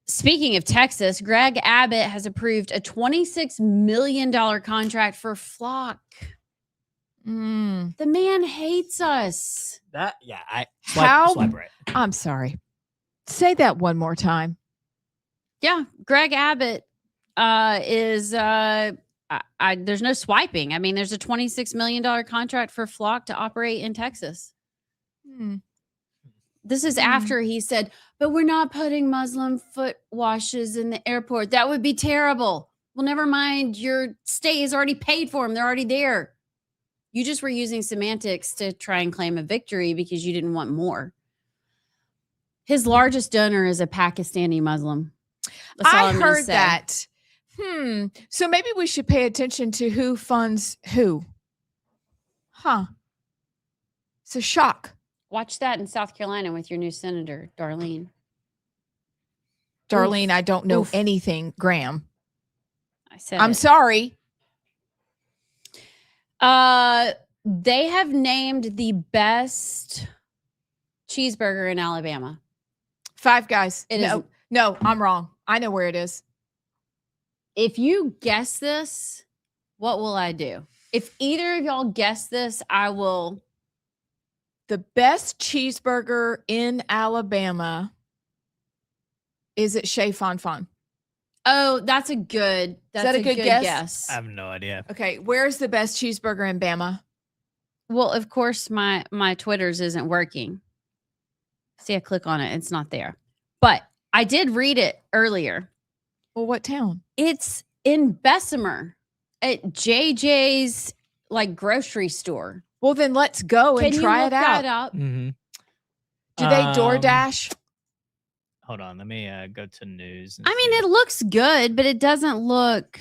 Speaking of Texas, Greg Abbott has approved a $26 million contract for Flock. The man hates us. That, yeah, How? swipe right. I'm sorry. Say that one more time. Yeah, Greg Abbott is there's no swiping. I mean, there's a $26 million contract for Flock to operate in Texas. This is after he said, but we're not putting Muslim foot washes in the airport. That would be terrible. Well, never mind. Your stay is already paid for them. They're already there. You just were using semantics to try and claim a victory because you didn't want more. His largest donor is a Pakistani Muslim. That's all I I'm gonna heard say. that. So maybe we should pay attention to who funds who. Huh. It's a shock. Watch that in South Carolina with your new senator, Darline. Darlene, Oof. I don't know Oof. anything, Graham. I said I'm it. sorry. They have named the best cheeseburger in Alabama. Five Guys. It is- No, I'm wrong. I know where it is. If you guess this, what will I do? If either of y'all guess this, I will. The best cheeseburger in Alabama is at Chez Fon Fon. Oh, that's a good. That's that a good guess? I have no idea. Okay, where's the best cheeseburger in Bama? Well, of course, my Twitter's isn't working. See, I click on it, it's not there. But I did read it earlier. Well, what town? It's in Bessemer at JJ's like grocery store. Well, then let's go and Can try you it look that out. up? Mm-hmm. Do they DoorDash? Hold on, let me go to news. I mean, it looks good, but it doesn't look.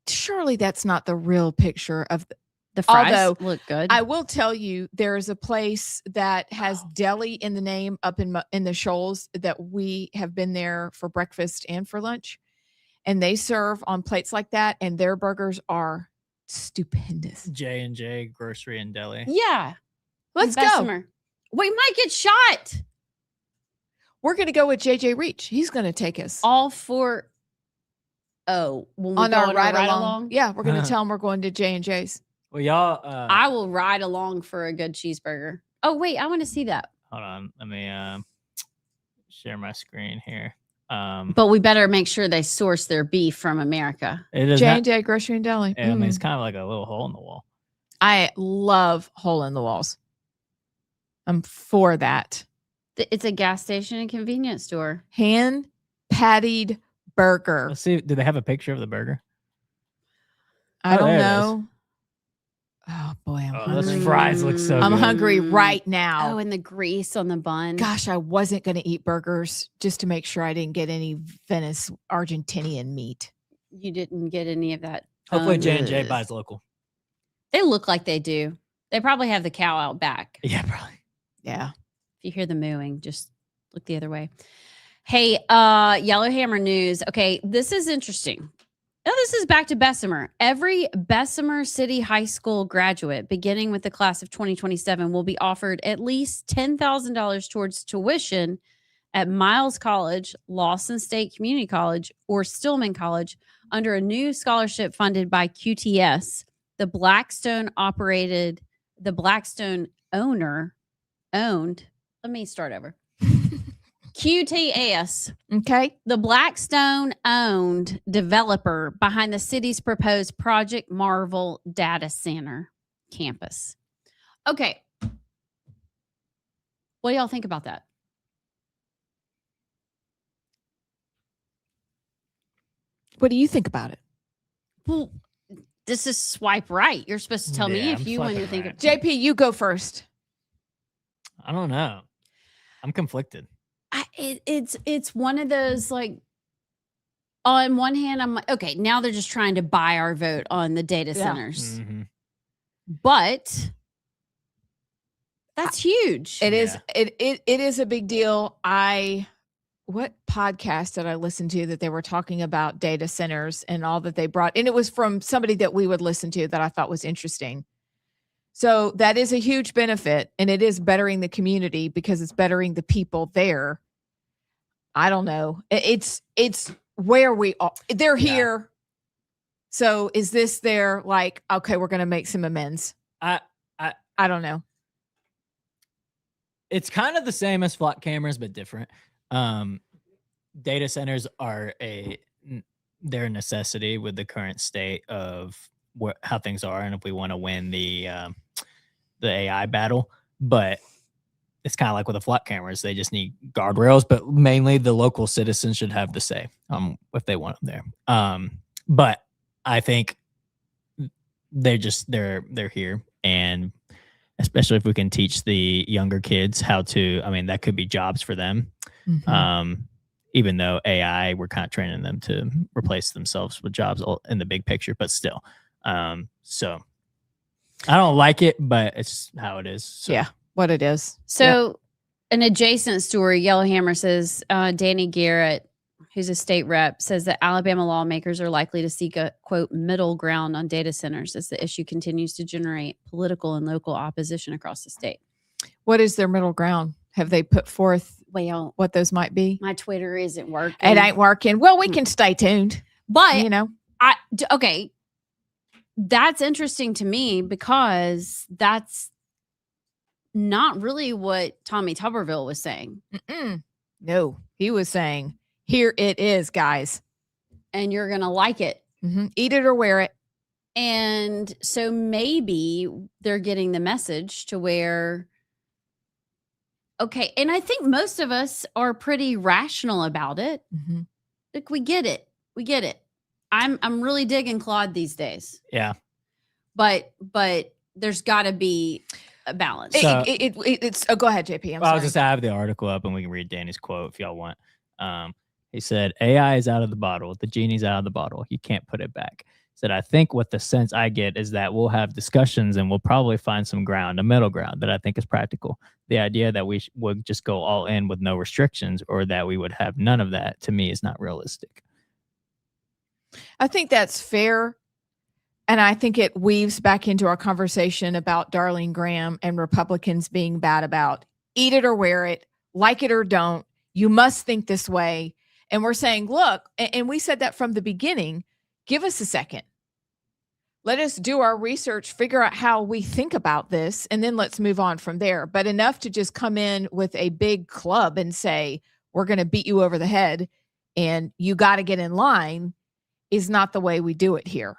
Surely that's not the real picture of The fries Although, look good. I will tell you, there is a place that has deli in the name up in the Shoals that we have been there for breakfast and for lunch, and they serve on plates like that, and their burgers are stupendous. J&J Grocery and Deli. Yeah. Let's go. Bessemer. We might get shot. We're going to go with JJ Reach. He's going to take us All for. Oh, when we on go our on a ride along. Yeah, we're going to tell them we're going to J&J's. Well, y'all. I will ride along for a good cheeseburger. Oh, wait. I want to see that. Hold on. Let me share my screen here. But we better make sure they source their beef from America. It is not, J&J Grocery and Deli. I mean, it's kind of like a little hole in the wall. I love hole in the walls. I'm for that. It's a gas station and convenience store. Hand pattied burger. Let's see. Do they have a picture of the burger? I Oh, don't there it is. know. Oh boy, I'm Oh, hungry. those fries look so I'm good. hungry right now. Oh, and the grease on the bun. Gosh, I wasn't going to eat burgers just to make sure I didn't get any Venice Argentinian meat. You didn't get any of that. Hopefully J&J Ugh. buys local. They look like they do. They probably have the cow out back. Yeah, probably. Yeah. If you hear the mooing, just look the other way. Hey, Yellowhammer News. Okay, this is interesting. Now, this is back to Bessemer. Every Bessemer City High School graduate, beginning with the class of 2027, will be offered at least $10,000 towards tuition at Miles College, Lawson State Community College, or Stillman College under a new scholarship funded by QTS. The Blackstone owner owned. Let me start over. QTS. Okay. The Blackstone owned developer behind the city's proposed Project Marvel data center campus. Okay. What do y'all think about that? What do you think about it? Well, this is swipe right. You're supposed to tell me Yeah, if I'm you want to swiping think of right. JP, you go first. I don't know. I'm conflicted. It's one of those, like, on one hand, I'm like, okay, now they're just trying to buy our vote on the data Yeah. centers. Mhm. But that's huge. It is. Yeah. It is a big deal. What podcast did I listen to that they were talking about data centers and all that they brought? And it was from somebody that we would listen to that I thought was interesting. So that is a huge benefit, and it is bettering the community because it's bettering the people there. I don't know. It's where we are. They're Yeah. here. So is this their, like, okay, we're going to make some amends? I don't know. It's kind of the same as flock cameras, but different. Data centers are they're a necessity with the current state of how things are, and if we want to win the AI battle. But it's kind of like with the flock cameras; they just need guardrails. But mainly, the local citizens should have the say if they want them there. But I think they're here, and especially if we can teach the younger kids how to. I mean, that could be jobs for them. Mhm. Even though AI, we're kind of training them to replace themselves with jobs in the big picture, but still. So I don't like it, but it's how it is. So. Yeah, what it is. So, an adjacent story, Yellowhammer says Danny Garrett, who's a state rep, says that Alabama lawmakers are likely to seek a, quote, middle ground on data centers as the issue continues to generate political and local opposition across the state. What is their middle ground? Have they put forth Well, what those might be? my Twitter isn't working. It ain't working. Well, we can stay tuned. But, You know, okay, that's interesting to me because that's not really what Tommy Tuberville was saying. no, he was saying, here it is, guys. And you're going to like it. Eat it or wear it. And so maybe they're getting the message to where, okay, and I think most of us are pretty rational about it. Like, we get it. We get it. I'm really digging Claude these days. Yeah. But there's got to be a balance. So- It's go ahead, JP. I'm Well, I'll sorry. just have the article up and we can read Danny's quote if y'all want. He said, AI is out of the bottle. The genie's out of the bottle. You can't put it back. He said, I think what the sense I get is that we'll have discussions and we'll probably find some ground, a middle ground that I think is practical. The idea that we would just go all in with no restrictions or that we would have none of that, to me, is not realistic. I think that's fair. And I think it weaves back into our conversation about Darline Graham and Republicans being bad about eat it or wear it, like it or don't. You must think this way. And we're saying, look, and we said that from the beginning, give us a second. Let us do our research, figure out how we think about this, and then let's move on from there. But enough to just come in with a big club and say, we're going to beat you over the head and you got to get in line is not the way we do it here.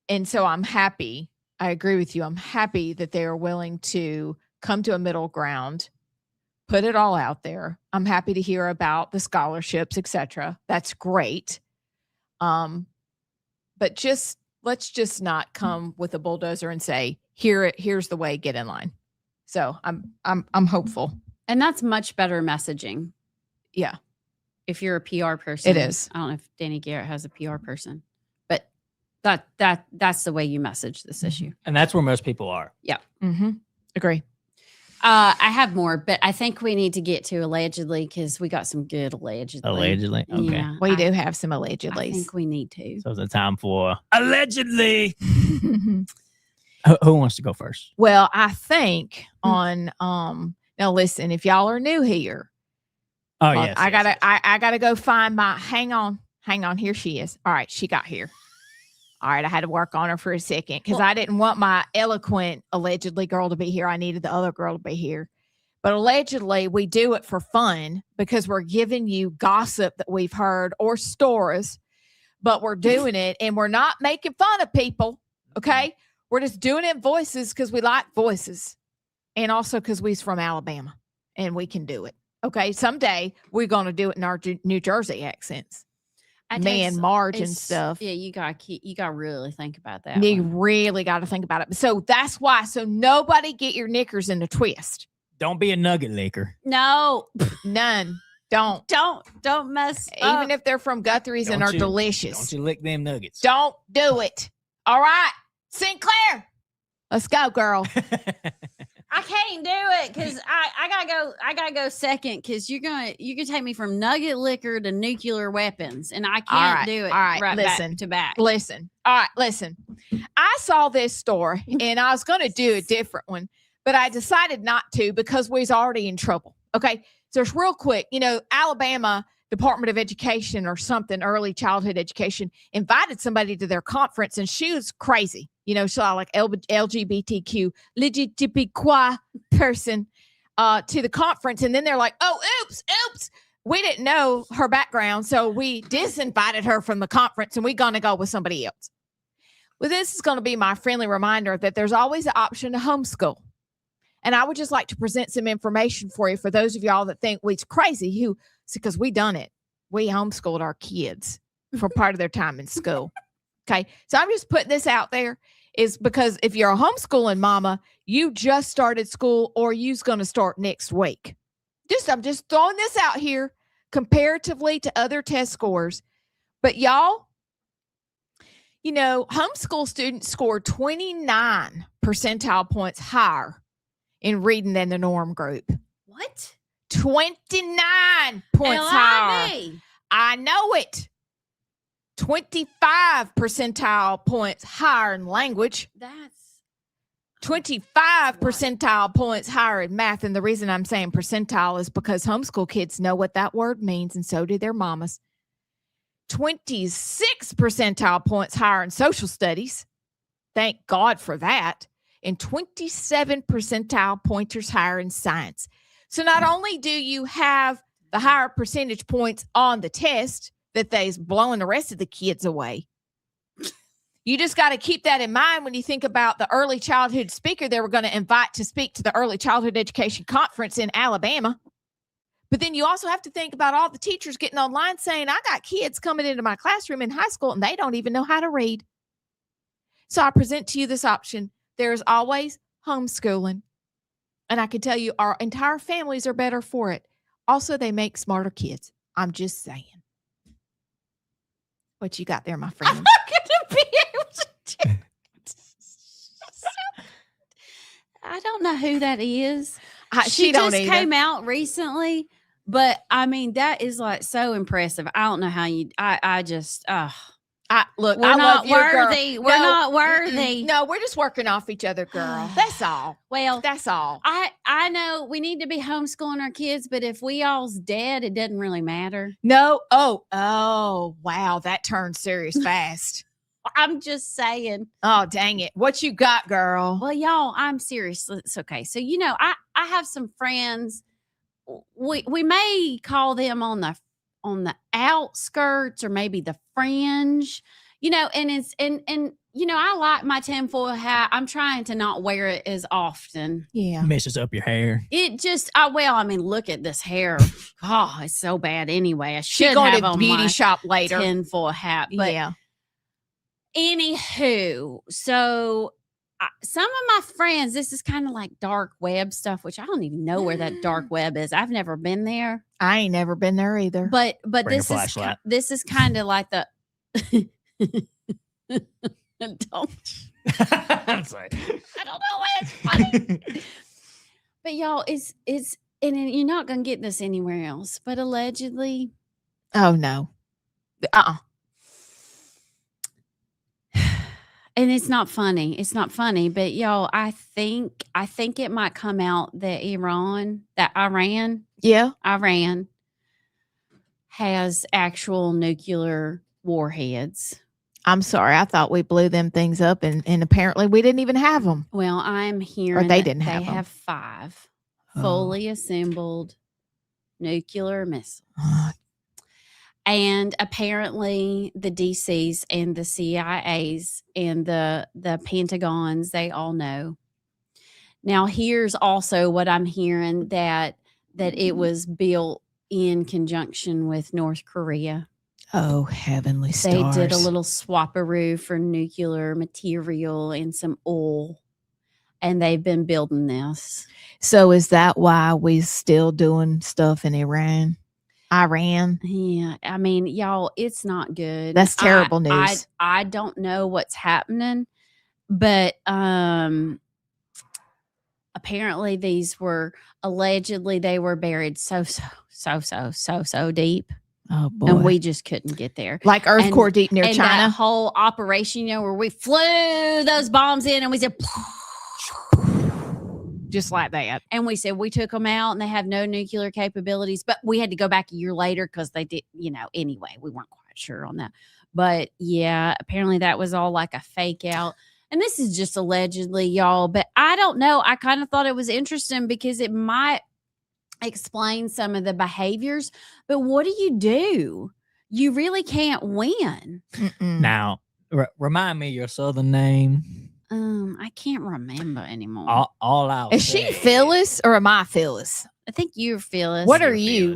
And so I'm happy. I agree with you. I'm happy that they are willing to come to a middle ground, put it all out there. I'm happy to hear about the scholarships, etc. That's great. But let's just not come with a bulldozer and say, here's the way, get in line. So I'm hopeful. And that's much better messaging. Yeah. If you're a PR person. It is. I don't know if Danny Garrett has a PR person, but That's the way you message this issue. And that's where most people are. Mm-hmm. Agree. I have more, but I think we need to get to allegedly because we got some good allegedly. Allegedly? Okay. Yeah, We I do have some I allegedly. think we need to. So it's a time for allegedly. Who wants to go first? Well, I think on now listen, if y'all are new here, Oh, yes. I yes, gotta yes. I gotta go find my hang on. Here she is. All right, she got here. All right, I had to work on her for a second because I didn't want my eloquent allegedly girl to be here. I needed the other girl to be here. But allegedly, we do it for fun because we're giving you gossip that we've heard or stories, but we're doing it and we're not making fun of people. Okay. We're just doing it in voices because we like voices and also because we's from Alabama and we can do it. Okay. Someday we're going to do it in our New Jersey accents. Me and Marge and It's- stuff. Yeah, you gotta really think about that. You one. really got to think about it. So that's why. So nobody get your knickers in a twist. Don't be a nugget licker. No, None. Don't. don't mess. Even if they're from Guthrie's and Don't are you- delicious. Don't you lick them nuggets. Don't do it. All right. Sinclair. Let's go, girl. I can't do it because I gotta go second because you're gonna take me from nugget liquor to nuclear weapons and I can't right, do it all right, right listen. back to back. Listen. All right. Listen. I saw this story and I was going to do a different one, but I decided not to because we was already in trouble. Okay. So it's real quick. Alabama Department of Education or something, early childhood education, invited somebody to their conference and she was crazy. She like LGBTQ, LGBTQ person to the conference. And then they're like, oh, oops. We didn't know her background. So we disinvited her from the conference and we're going to go with somebody else. Well, this is going to be my friendly reminder that there's always an option to homeschool. And I would just like to present some information for you for those of y'all that think we's crazy because we done it. We homeschooled our kids for part of their time in school. Okay. So I'm just putting this out there is because if you're a homeschooling mama, you just started school or you's going to start next week. I'm just throwing this out here comparatively to other test scores. But y'all, homeschool students scored 29 percentile points higher in reading than the norm group. What? 29 points higher. LIV. I know it. 25 percentile points higher in language. That's 25 percentile points higher in math. And the reason I'm saying percentile is because homeschool kids know what that word means, and so do their mamas. 26 percentile points higher in social studies. Thank God for that. And 27 percentile pointers higher in science. So not only do you have the higher percentage points on the test that they's blowing the rest of the kids away, you just got to keep that in mind when you think about the early childhood speaker they were going to invite to speak to the early childhood education conference in Alabama. But then you also have to think about all the teachers getting online saying, I got kids coming into my classroom in high school and they don't even know how to read. So I present to you this option. There's always homeschooling. And I can tell you our entire families are better for it. Also, they make smarter kids. I'm just saying. What you got there, my friend? I'm not gonna be able to do it. I don't know who that is. She don't just either. came out recently, but I mean that is like so impressive. I don't know how you. I just. Look, We're I not love your girl. worthy. We're not worthy. No, we're just working off each other, girl. That's all. Well, That's all. I know we need to be homeschooling our kids, but if we all's dead, it doesn't really matter. No. Oh, wow. That turned serious fast. I'm just saying. Oh, dang it. What you got, girl? Well, y'all, I'm serious. It's okay. So, I have some friends. We may call them on the outskirts or maybe the fringe, and it's, and I like my tinfoil hat. I'm trying to not wear it as often. Yeah. Messes up your hair. It just, look at this hair. Oh, it's so bad anyway. I She should going have to on beauty my shop later. tinfoil hat. But Yeah. anywho, so some of my friends, this is kind of like dark web stuff, which I don't even know where that dark web is. I've never been there. I ain't never been there either. But Bring a this is flashlight. this is kind of like the Don't. I'm sorry. I don't know why it's funny. But y'all, it's and you're not gonna get this anywhere else. But allegedly, Oh no. and it's not funny. It's not funny. But y'all, I think it might come out that Iran Yeah. has actual nuclear warheads. I'm sorry. I thought we blew them things up, and apparently we didn't even have them. Well, I'm hearing they that didn't they have 'em. have 5 Oh. fully assembled nuclear missiles. And apparently the DCs and the CIAs and the Pentagons, they all know. Now, here's also what I'm hearing, that it was built in conjunction with North Korea. Oh, heavenly They stars. did a little swapperoo for nuclear material and some oil, and they've been building this. So is that why we still doing stuff in Iran? Yeah, I mean, y'all, it's not good. That's terrible news. I don't know what's happening, but apparently these were allegedly they were buried so deep, Oh boy. and we just couldn't get there. Like Earth Core deep near and China. that whole operation, where we flew those bombs in and we said, Just like that. and we said we took them out and they have no nuclear capabilities, but we had to go back a year later because they did, anyway, we weren't quite sure on that. But yeah, apparently that was all like a fake out. And this is just allegedly, y'all, but I don't know. I kind of thought it was interesting because it might explain some of the behaviors, but what do? You really can't win. Mm-mm. Now, remind me your southern name. I can't remember anymore. All out. Is she Phyllis or am I Phyllis? I think you're Phyllis. What are you?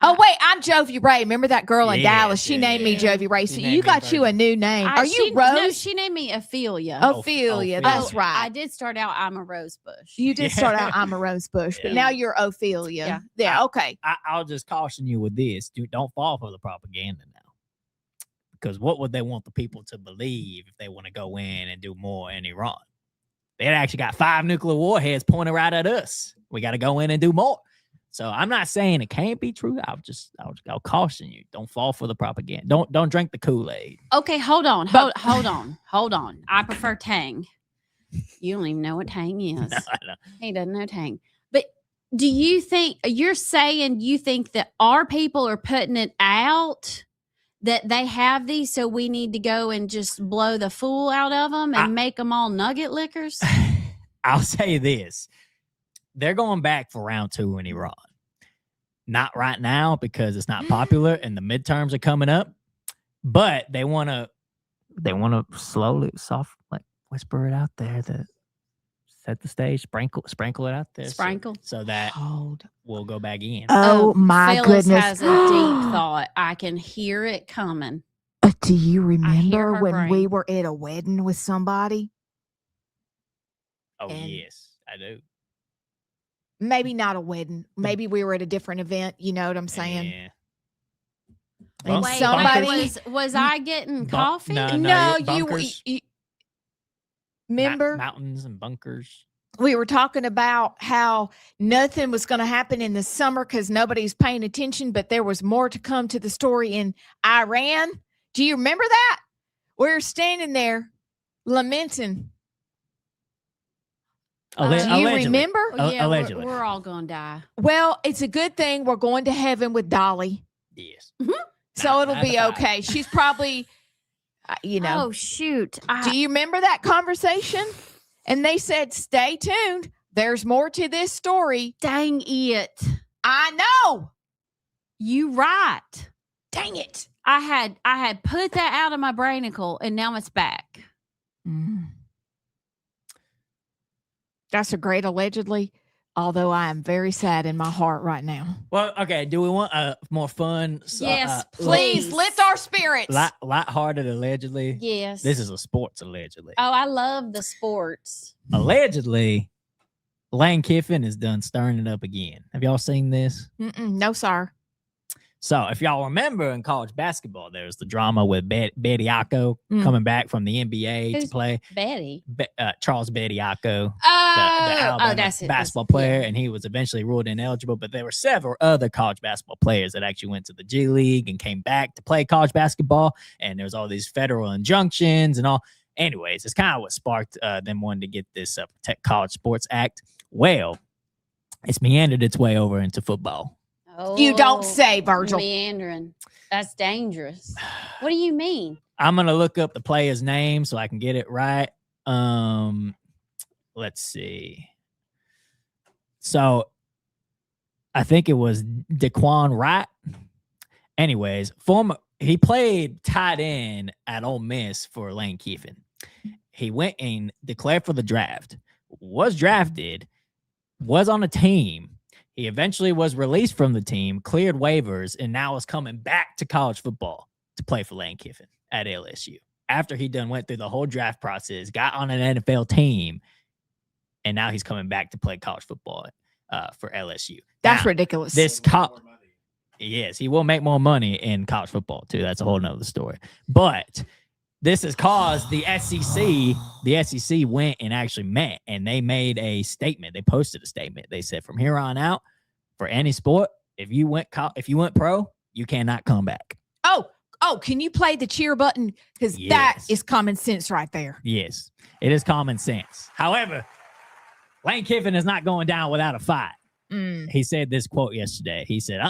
Oh wait, I'm Jovi Ray. Remember that girl in Dallas? She named me Jovi Ray. So you got you a new name. Are you Rose? No, she named me Ophelia. Ophelia. That's right. I did start out, I'm a rose bush. You did start out, I'm a rose bush, but now you're Ophelia. Yeah. Okay. I'll just caution you with this: don't fall for the propaganda now. Because what would they want the people to believe if they want to go in and do more in Iran? They actually got 5 nuclear warheads pointed right at us. We got to go in and do more. So I'm not saying it can't be true. I'll caution you. Don't fall for the propaganda. Don't drink the Kool-Aid. Okay, hold on. I prefer Tang. You don't even know what Tang is. No, I don't. He doesn't know Tang. But do you think you think that our people are putting it out that they have these, so we need to go and just blow the fool out of them and make them all nugget lickers? I'll say this. They're going back for round 2 in Iran. Not right now because it's not popular and the midterms are coming up. But they want to slowly, like whisper it out there, to set the stage, sprinkle it out there, so that we'll go back in. Oh my Phyllis goodness! has a deep thought. I can hear it coming. Do you remember her when brain. we were at a wedding with somebody? Oh yes, I do. Maybe not a wedding. Maybe we were at a different event. You know what I'm saying? Yeah. And Wait, somebody was I getting coffee? No, bunkers. you remember mountains and bunkers. We were talking about how nothing was going to happen in the summer because nobody's paying attention, but there was more to come to the story in Iran. Do you remember that? We were standing there lamenting. Do you remember? Yeah, allegedly. we're all going to die. Well, it's a good thing we're going to heaven with Dolly. Yes. So it'll be okay. She's probably, Oh, shoot. Do you remember that conversation? And they said, stay tuned. There's more to this story. Dang it. I know. You right. Dang it. I had put that out of my brainicle and now it's back. That's a great allegedly, although I am very sad in my heart right now. Well, okay. Do we want a more fun? Yes, please lift our spirits. Lighthearted allegedly. Yes. This is a sports allegedly. Oh, I love the sports. Allegedly, Lane Kiffin is done stirring it up again. Have y'all seen this? No, sir. So if y'all remember in college basketball, there was the drama with Bediako coming back from the NBA Who's to play. Betty? Charles Bediako, the Oh, Alabama that's it. basketball player, and he was eventually ruled ineligible. But there were several other college basketball players that actually went to the G League and came back to play college basketball. And there was all these federal injunctions and all. Anyways, it's kind of what sparked them wanting to get this Protect College Sports Act. Well, it's meandered its way over into football. Oh, You don't say, Virgil. meandering. That's dangerous. What do you mean? I'm gonna look up the player's name so I can get it right. Let's see. So I think it was Daquan Wright. Anyways, he played tight end at Ole Miss for Lane Kiffin. He went and declared for the draft, was drafted, was on a team. He eventually was released from the team, cleared waivers, and now is coming back to college football to play for Lane Kiffin at LSU. After he went through the whole draft process, got on an NFL team, and now he's coming back to play college football for LSU. That's now, ridiculous. Yes, he will make more money in college football too. That's a whole nother story. But this has caused the SEC. The SEC went and actually met, and they made a statement. They posted a statement. They said, from here on out, for any sport, if you went pro, you cannot come back. Oh, can you play the cheer button? Because that is common sense right there. Yes, it is common sense. However, Lane Kiffin is not going down without a fight. He said this quote yesterday. He said,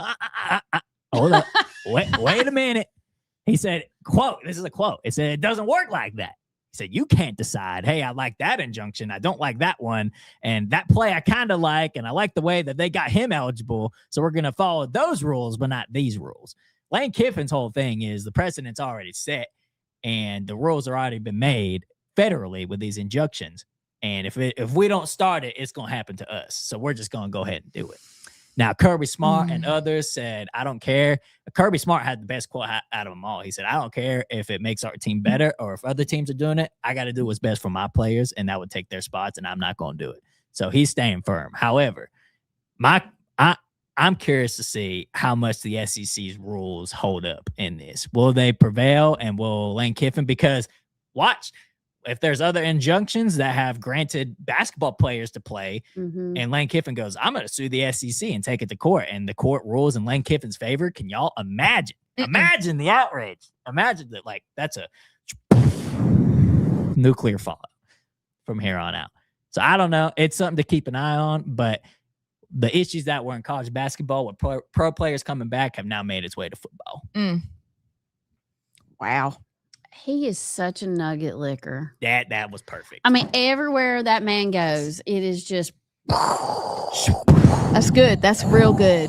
hold up. Wait a minute. He said, quote, this is a quote. It said, it doesn't work like that. He said, you can't decide, hey, I like that injunction. I don't like that one. And that play I kind of like, and I like the way that they got him eligible. So we're going to follow those rules, but not these rules. Lane Kiffin's whole thing is the precedent's already set and the rules have already been made federally with these injunctions. And if we don't start it, it's going to happen to us. So we're just going to go ahead and do it. Now, Kirby Smart and others said, I don't care. Kirby Smart had the best quote out of them all. He said, I don't care if it makes our team better or if other teams are doing it. I got to do what's best for my players, and that would take their spots, and I'm not going to do it. So he's staying firm. However, I'm curious to see how much the SEC's rules hold up in this. Will they prevail, and will Lane Kiffin? Because watch, if there's other injunctions that have granted basketball players to play, and Lane Kiffin goes, I'm going to sue the SEC and take it to court, and the court rules in Lane Kiffin's favor, can y'all imagine? Imagine the outrage. Imagine that, like, that's a nuclear fallout from here on out. So I don't know. It's something to keep an eye on, but the issues that were in college basketball with pro players coming back have now made its way to football. Wow. He is such a nugget licker. That was perfect. I mean, everywhere that man goes, it is just. That's good. That's real good.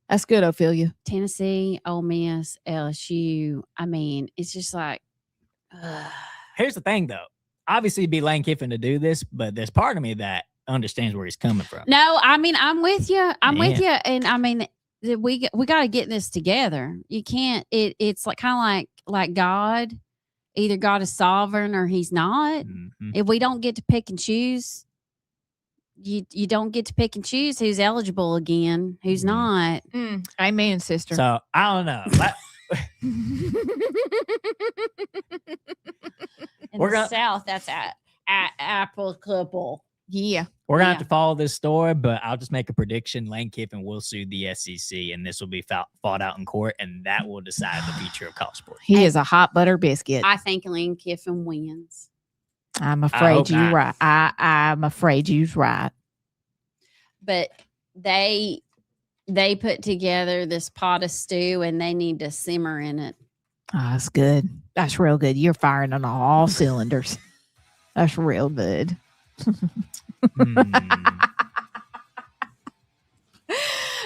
That's good, Ophelia. Tennessee, Ole Miss, LSU. I mean, it's just like. Here's the thing, though. Obviously, it'd be Lane Kiffin to do this, but there's part of me that understands where he's coming from. No, I mean, I'm with you. I'm with you. And I mean, we got to get this together. You can't. It's like kind of like God. Either God is sovereign or he's not. If we don't get to pick and choose, you don't get to pick and choose who's eligible again, who's not. Amen, sister. So I don't know. In the South, that's applicable. Yeah. We're going to have to follow this story, but I'll just make a prediction. Lane Kiffin will sue the SEC, and this will be fought out in court, and that will decide the future of college sports. He is a hot butter biscuit. I think Lane Kiffin wins. I'm afraid you're right. I'm afraid you're right. But they put together this pot of stew, and they need to simmer in it. Oh, that's good. That's real good. You're firing on all cylinders. That's real good.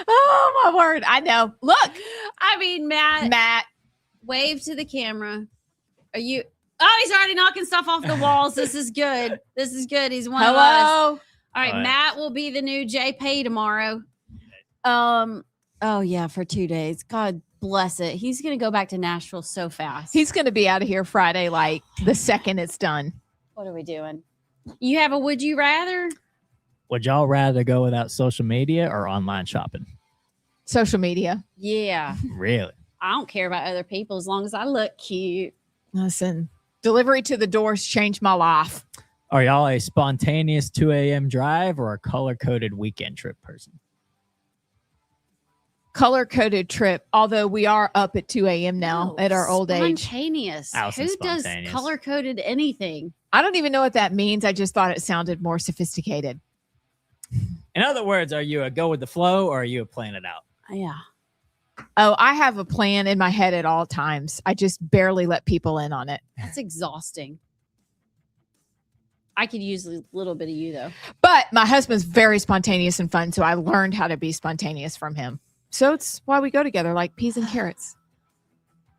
Oh my word. I know. Look, I mean, Matt, wave to the camera. Are you? Oh, he's already knocking stuff off the walls. This is good. This is good. He's one of us. All right, Matt will be the new JP tomorrow. Oh yeah, for 2 days. God bless it. He's gonna go back to Nashville so fast. He's gonna be out of here Friday, like the second it's done. What are we doing? You have a would you rather? Would y'all rather go without social media or online shopping? Social media. Yeah. Really? I don't care about other people as long as I look cute. Listen, delivery to the doors changed my life. Are y'all a spontaneous 2 a.m. drive or a color-coded weekend trip person? Color-coded trip, although we are up at 2 a.m. now No, at our old age. Spontaneous. Allison's Who does spontaneous. color-coded anything? I don't even know what that means. I just thought it sounded more sophisticated. In other words, are you a go with the flow or are you a plan it out? Yeah. Oh, I have a plan in my head at all times. I just barely let people in on it. That's exhausting. I could use a little bit of you, though. But my husband's very spontaneous and fun, so I learned how to be spontaneous from him. So it's why we go together, like peas and carrots,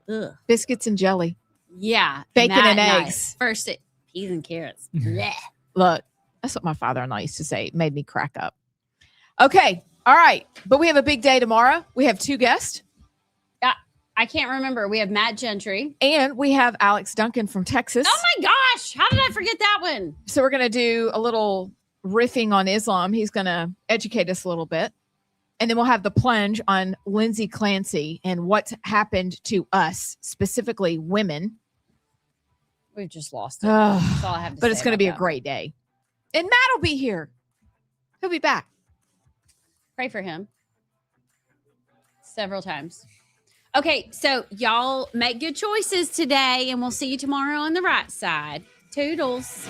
Ugh. biscuits and jelly. Yeah. Bacon that and night. eggs. First, peas and carrots. Blech. Look, that's what my father-in-law used to say. It made me crack up. Okay. All right. But we have a big day tomorrow. We have 2 guests. I can't remember. We have Matt Gentry. And we have Alex Duncan from Texas. Oh my gosh. How did I forget that one? So we're going to do a little riffing on Islam. He's going to educate us a little bit. And then we'll have the plunge on Lindsay Clancy and what's happened to us, specifically women. We've just lost it. Ugh. That's all I have to say. But it's going to about be a that. great day. And Matt will be here. He'll be back. Pray for him several times. Okay, so y'all make good choices today, and we'll see you tomorrow on the right side. Toodles.